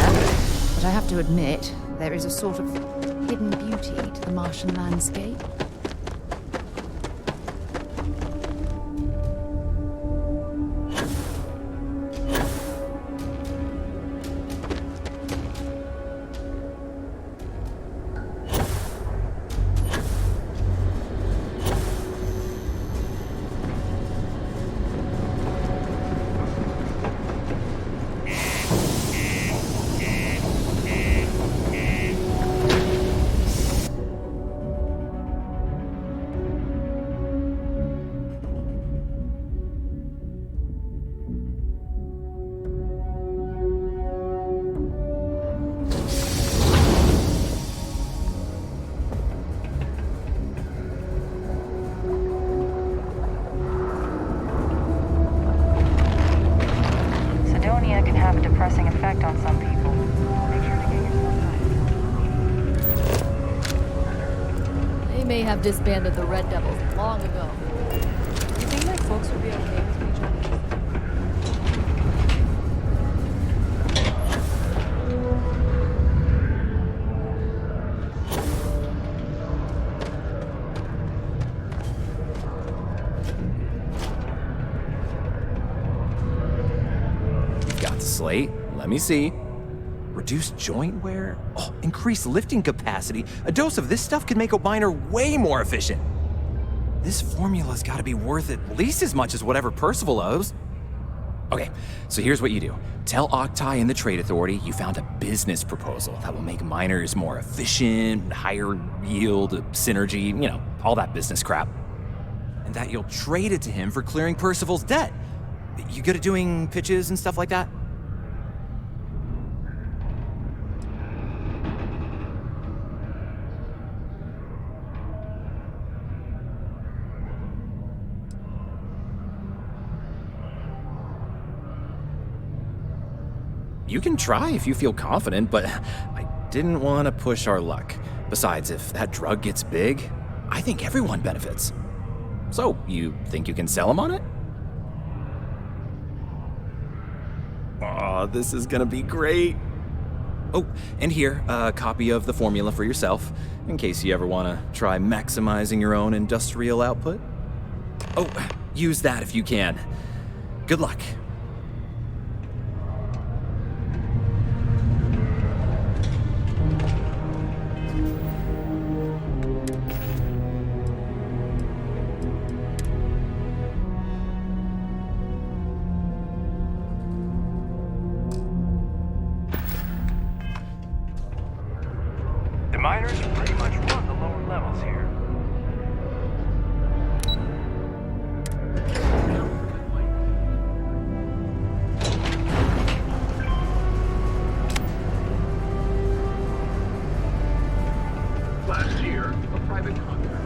but I have to admit, there is a sort of hidden beauty to the Martian landscape. Sidonia can have a depressing effect on some people. They may have disbanded the Red Devils long ago. Do you think my folks would be okay with me joining? Got the slate. Let me see. Reduced joint wear? Oh, increased lifting capacity. A dose of this stuff could make a miner way more efficient. This formula's gotta be worth at least as much as whatever Percival owes. Okay, so here's what you do. Tell Octai and the Trade Authority you found a business proposal that will make miners more efficient, higher yield, synergy, you know, all that business crap. And that you'll trade it to him for clearing Percival's debt. You good at doing pitches and stuff like that? You can try if you feel confident, but I didn't want to push our luck. Besides, if that drug gets big, I think everyone benefits. So, you think you can sell him on it? Oh, this is gonna be great. Oh, and here, a copy of the formula for yourself, in case you ever want to try maximizing your own industrial output. Oh, use that if you can. Good luck. The miners pretty much run the lower levels here. Last year, a private contract.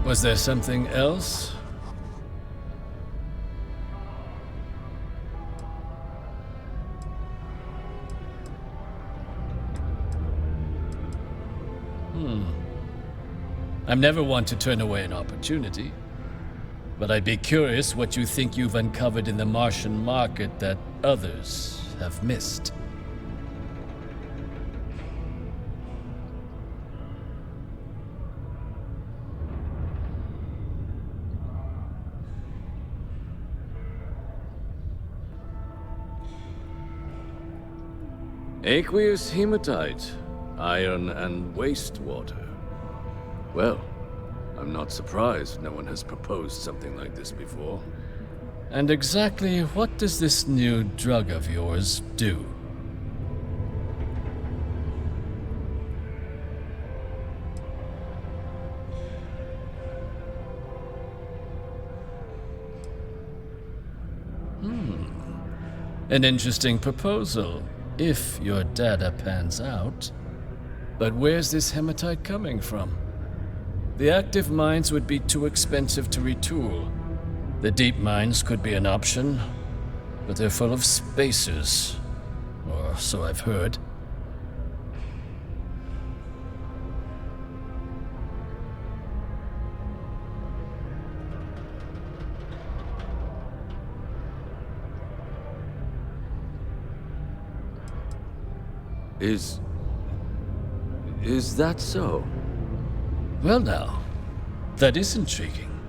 Was there something else? I'm never one to turn away an opportunity, but I'd be curious what you think you've uncovered in the Martian market that others have missed. Aqueous hematite, iron and wastewater. Well, I'm not surprised no one has proposed something like this before. And exactly what does this new drug of yours do? An interesting proposal, if your data pans out. But where's this hematite coming from? The active mines would be too expensive to retool. The deep mines could be an option, but they're full of spacers, or so I've heard. Is that so? Well now, that is intriguing.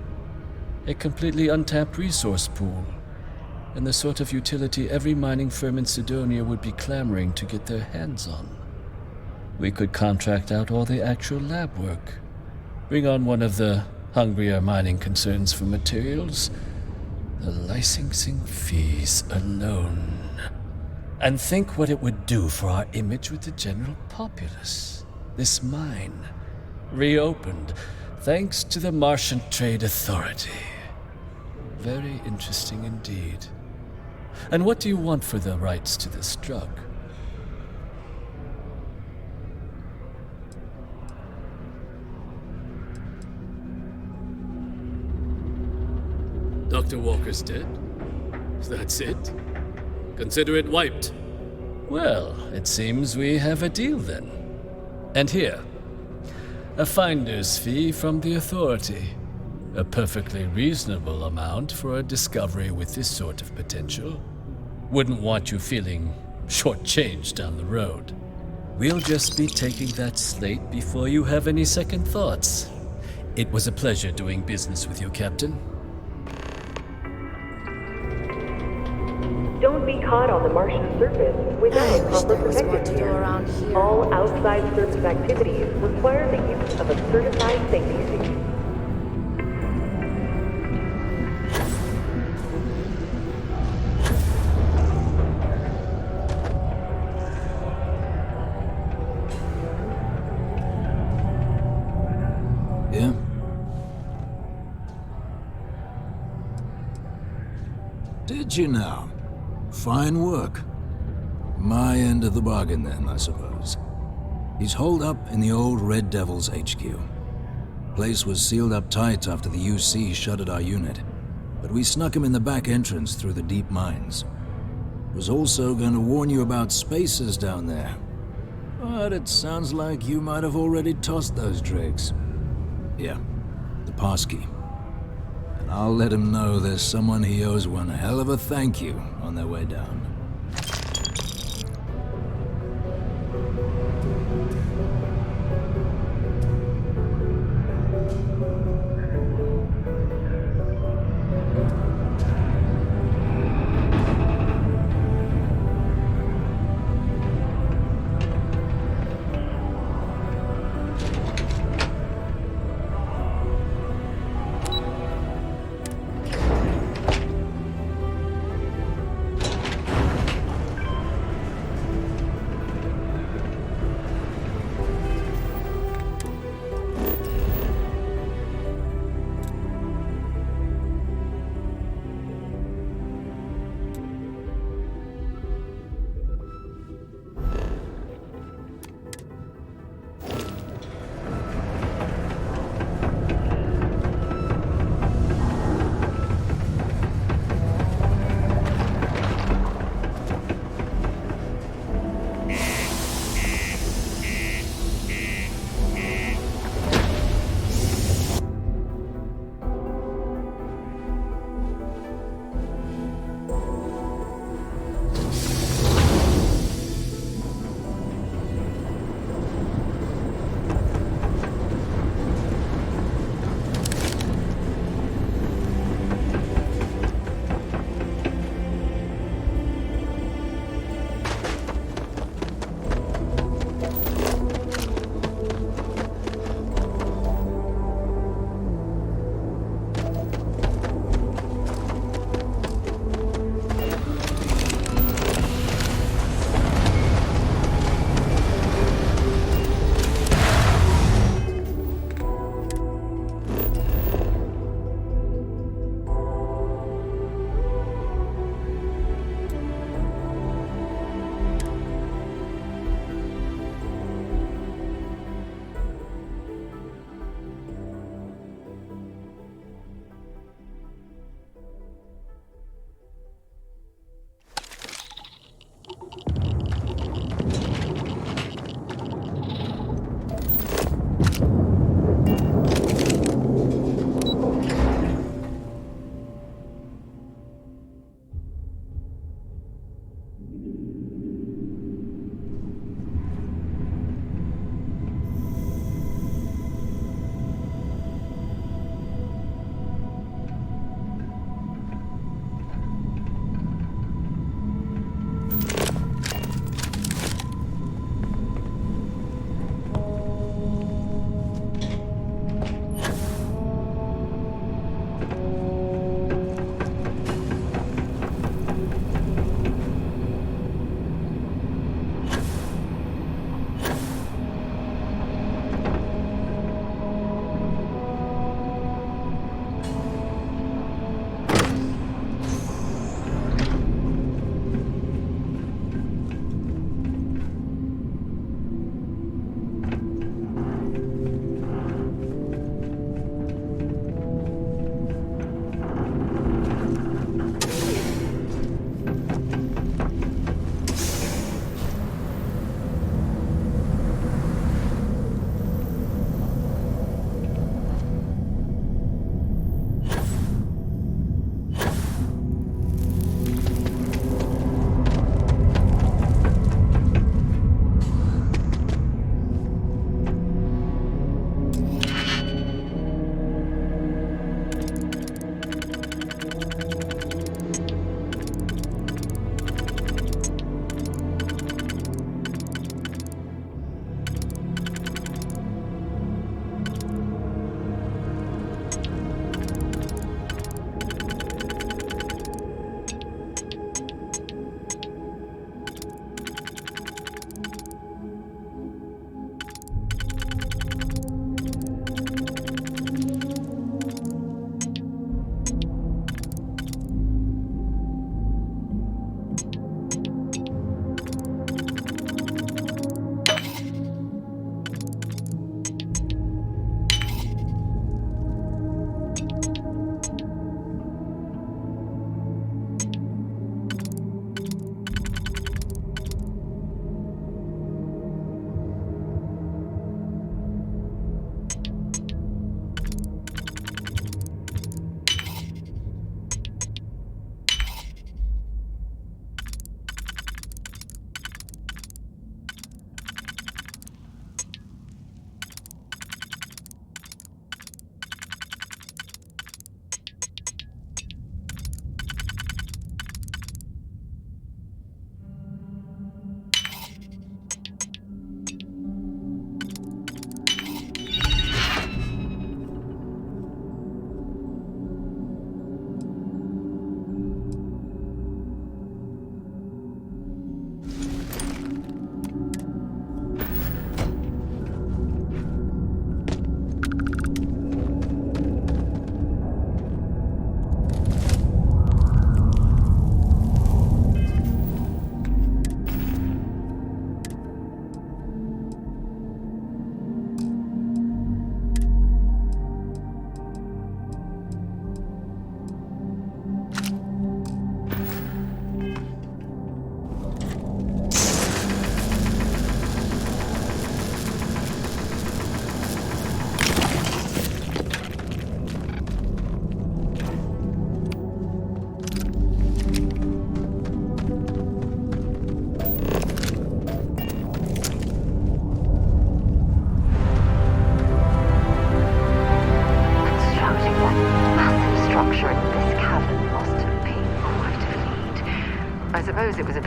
A completely untapped resource pool, and the sort of utility every mining firm in Sidonia would be clamoring to get their hands on. We could contract out all the actual lab work, bring on one of the hungrier mining concerns for materials, the licensing fees alone. And think what it would do for our image with the general populace. This mine, reopened thanks to the Martian Trade Authority. Very interesting indeed. And what do you want for the rights to this drug? Dr. Walker's dead? That's it? Consider it wiped. Well, it seems we have a deal then. And here, a finder's fee from the Authority. A perfectly reasonable amount for a discovery with this sort of potential. Wouldn't want you feeling shortchanged down the road. We'll just be taking that slate before you have any second thoughts. It was a pleasure doing business with you, Captain. Don't be caught on the Martian surface without proper protective gear. All outside surface activities require the use of a certified safety suit. Yeah? Did you now? Fine work. My end of the bargain then, I suppose. He's holed up in the old Red Devil's HQ. Place was sealed up tight after the UC shuttered our unit, but we snuck him in the back entrance through the deep mines. Was also going to warn you about spacers down there, but it sounds like you might have already tossed those drakes. Yeah, the passkey. And I'll let him know there's someone he owes one hell of a thank you on their way down.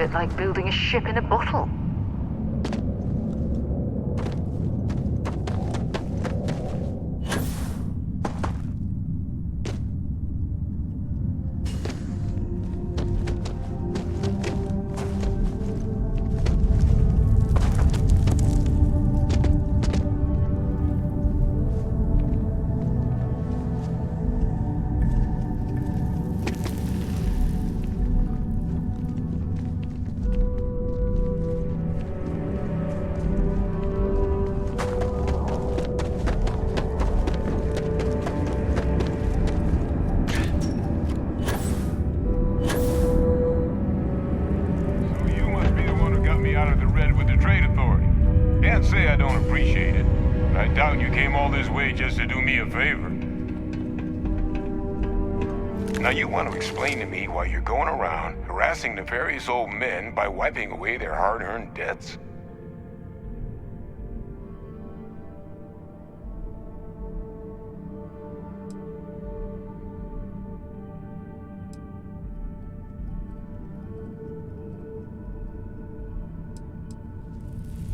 bit like building a ship in a bottle. Just to do me a favor. Now you want to explain to me why you're going around harassing nefarious old men by wiping away their hard-earned debts?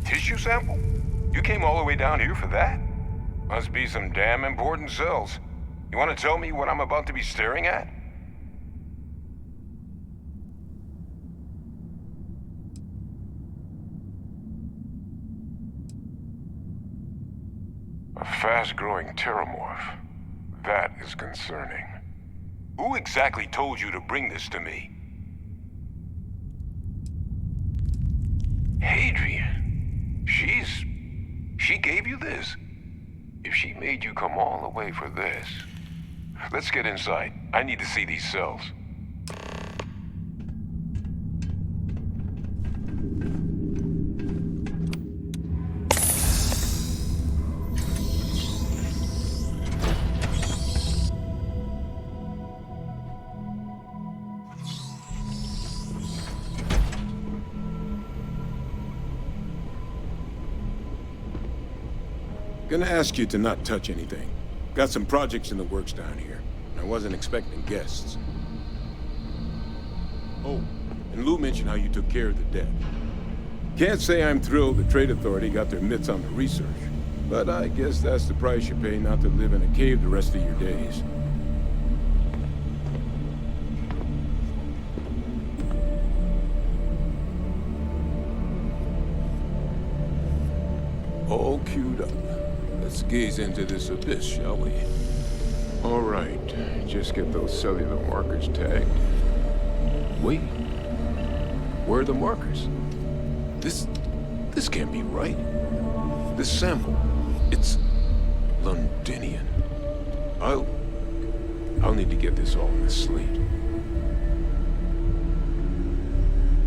Tissue sample? You came all the way down here for that? Must be some damn important cells. You want to tell me what I'm about to be staring at? A fast-growing terramorph. That is concerning. Who exactly told you to bring this to me? Hadrian. She gave you this? If she made you come all the way for this... Let's get inside. I need to see these cells. Gonna ask you to not touch anything. Got some projects in the works down here. I wasn't expecting guests. Oh, and Lou mentioned how you took care of the debt. Can't say I'm thrilled the Trade Authority got their mitts on the research, but I guess that's the price you pay not to live in a cave the rest of your days. All queued up. Let's gaze into this abyss, shall we? All right, just get those cellular markers tagged. Wait, where are the markers? This can't be right. This sample, it's Londinian. I'll need to get this all in the slate.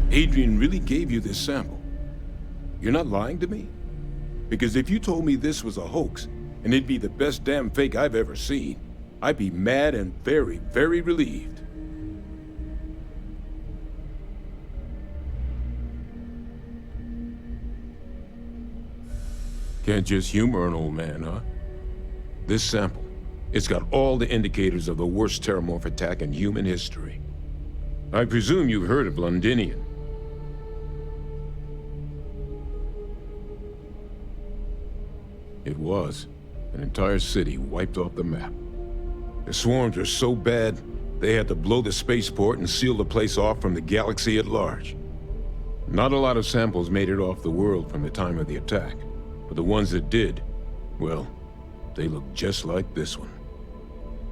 Adrian really gave you this sample. You're not lying to me? Because if you told me this was a hoax, and it'd be the best damn fake I've ever seen, I'd be mad and very, very relieved. Can't just humor an old man, huh? This sample, it's got all the indicators of the worst terramorph attack in human history. I presume you've heard of Londinian. It was. An entire city wiped off the map. The swarms were so bad, they had to blow the spaceport and seal the place off from the galaxy at large. Not a lot of samples made it off the world from the time of the attack, but the ones that did, well, they look just like this one.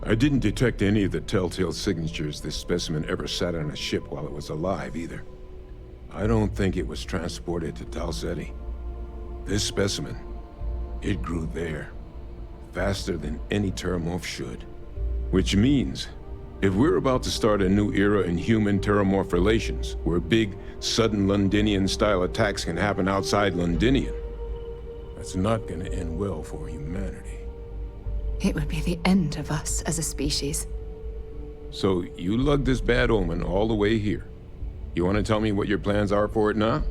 I didn't detect any of the telltale signatures this specimen ever sat on a ship while it was alive, either. I don't think it was transported to Tal Ceti. This specimen, it grew there, faster than any terramorph should. Which means, if we're about to start a new era in human-terramorph relations, where big, sudden Londinian-style attacks can happen outside Londinian, that's not gonna end well for humanity. It would be the end of us as a species. So, you lugged this bad omen all the way here. You want to tell me what your plans are for it now?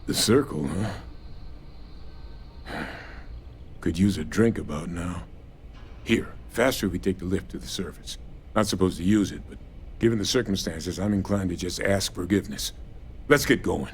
The circle, huh? Could use a drink about now. Here, faster we take the lift to the surface. Not supposed to use it, but given the circumstances, I'm inclined to just ask forgiveness. Let's get going.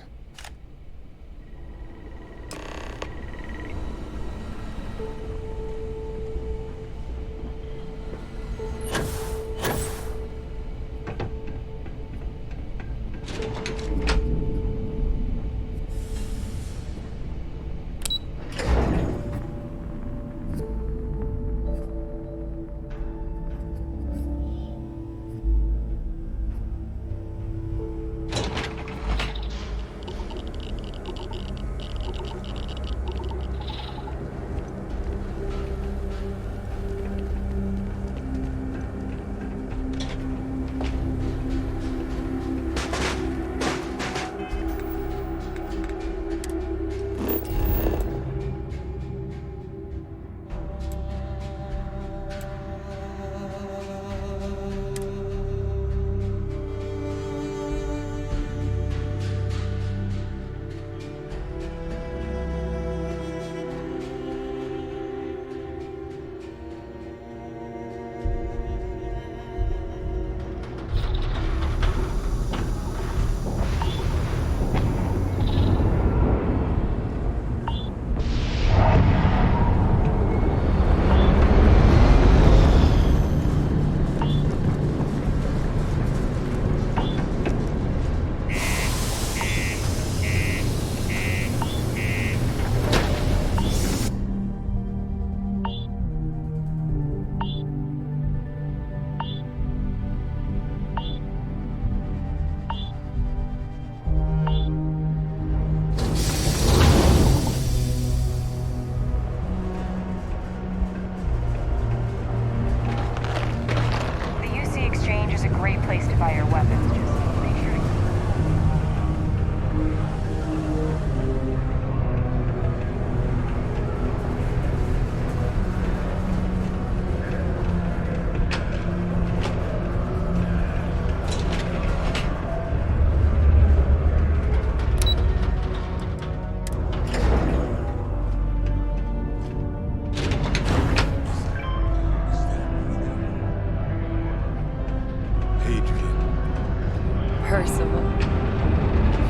Percival.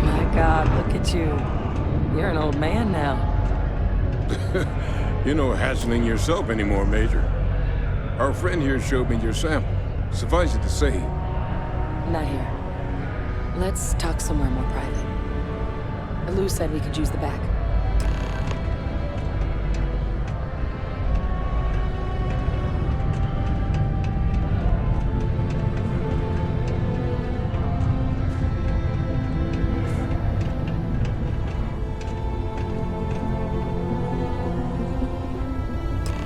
My God, look at you. You're an old man now. You're no hatchling yourself anymore, Major. Our friend here showed me your sample. Suffice it to say... Not here. Let's talk somewhere more private. Lou said we could use the back.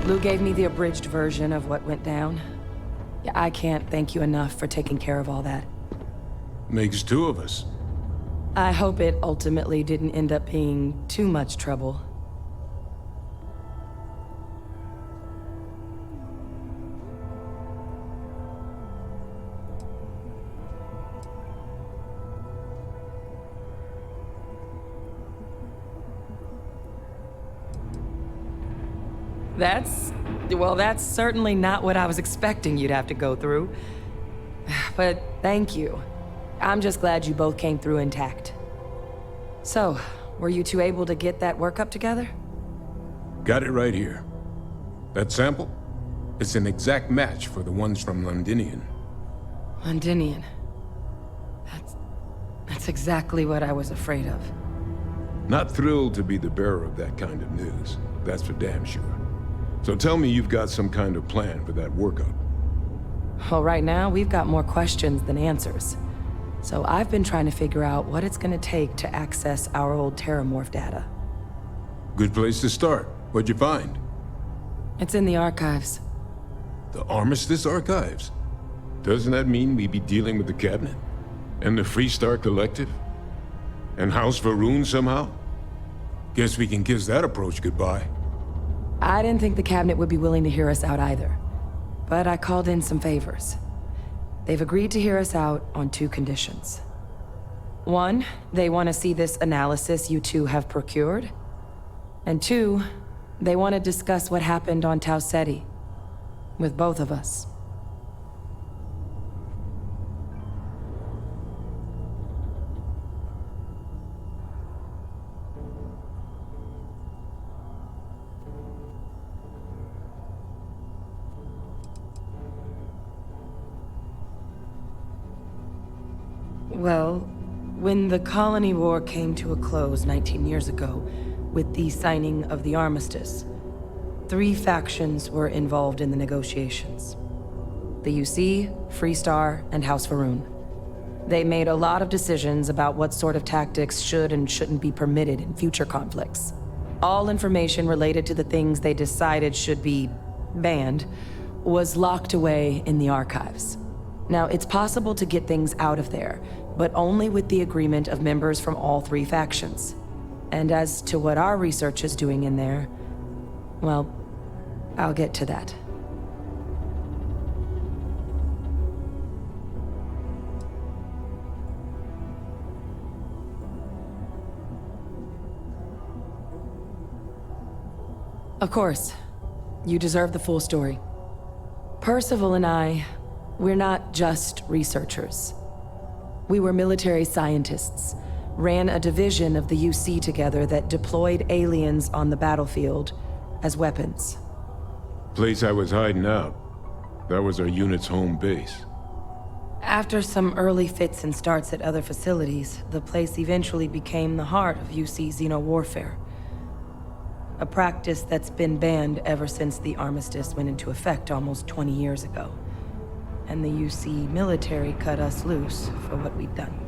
Lou gave me the abridged version of what went down. Yeah, I can't thank you enough for taking care of all that. Makes two of us. I hope it ultimately didn't end up being too much trouble. That's certainly not what I was expecting you'd have to go through. But thank you. I'm just glad you both came through intact. So, were you two able to get that workup together? Got it right here. That sample? It's an exact match for the ones from Londinian. Londinian. That's exactly what I was afraid of. Not thrilled to be the bearer of that kind of news. That's for damn sure. So tell me you've got some kind of plan for that workup. Well, right now, we've got more questions than answers. So I've been trying to figure out what it's gonna take to access our old Terramorph data. Good place to start. What'd you find? It's in the archives. The Armistice Archives? Doesn't that mean we'd be dealing with the Cabinet? And the Freestar Collective? And House Varun somehow? Guess we can kiss that approach goodbye. I didn't think the Cabinet would be willing to hear us out either. But I called in some favors. They've agreed to hear us out on 2 conditions. One, they want to see this analysis you two have procured. And two, they want to discuss what happened on Tau Ceti. With both of us. Well, when the colony war came to a close 19 years ago, with the signing of the armistice, 3 factions were involved in the negotiations. The UC, Freestar, and House Va'ruun. They made a lot of decisions about what sort of tactics should and shouldn't be permitted in future conflicts. All information related to the things they decided should be banned was locked away in the archives. Now, it's possible to get things out of there, but only with the agreement of members from all 3 factions. And as to what our research is doing in there, well, I'll get to that. Of course, you deserve the full story. Percival and I, we're not just researchers. We were military scientists, ran a division of the UC together that deployed aliens on the battlefield as weapons. Place I was hiding out. That was our unit's home base. After some early fits and starts at other facilities, the place eventually became the heart of UC xeno-warfare. A practice that's been banned ever since the armistice went into effect almost 20 years ago. And the UC military cut us loose for what we'd done.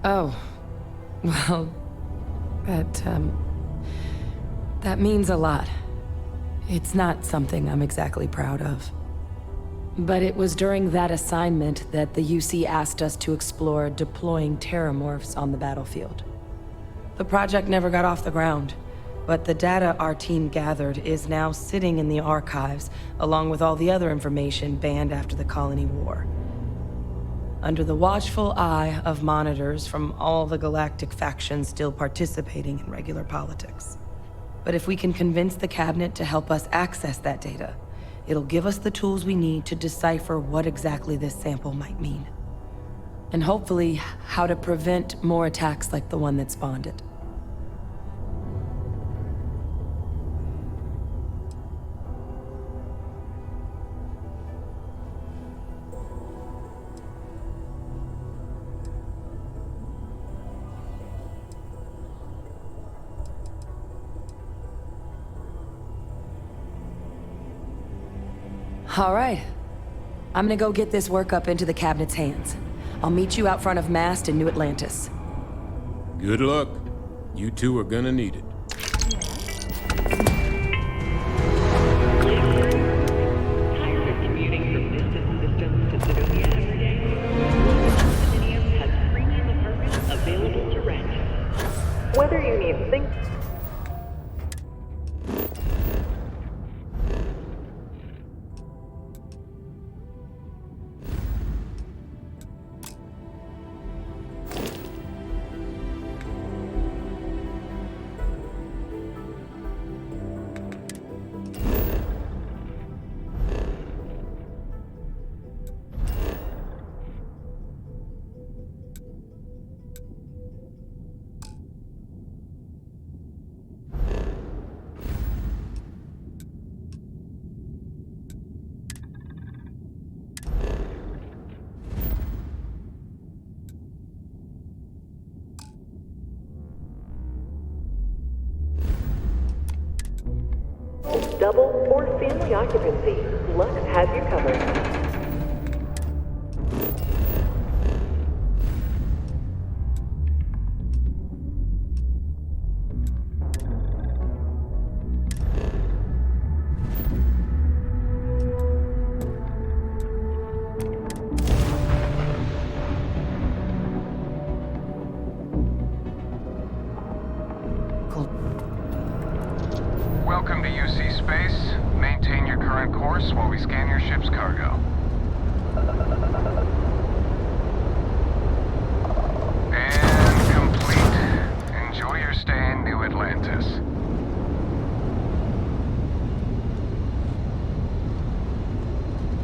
Oh, well, that means a lot. It's not something I'm exactly proud of. But it was during that assignment that the UC asked us to explore deploying terramorphs on the battlefield. The project never got off the ground, but the data our team gathered is now sitting in the archives, along with all the other information banned after the colony war. Under the watchful eye of monitors from all the galactic factions still participating in regular politics. But if we can convince the cabinet to help us access that data, it'll give us the tools we need to decipher what exactly this sample might mean. And hopefully, how to prevent more attacks like the one that spawned it. All right. I'm gonna go get this work up into the cabinet's hands. I'll meet you out front of Mast in New Atlantis. Good luck. You two are gonna need it. Tired of commuting from distant systems to Sidonia every day? Condominium has premium apartments available to rent. Whether you need things... Double or family occupancy, Lux has you covered. Welcome to UC Space. Maintain your current course while we scan your ship's cargo.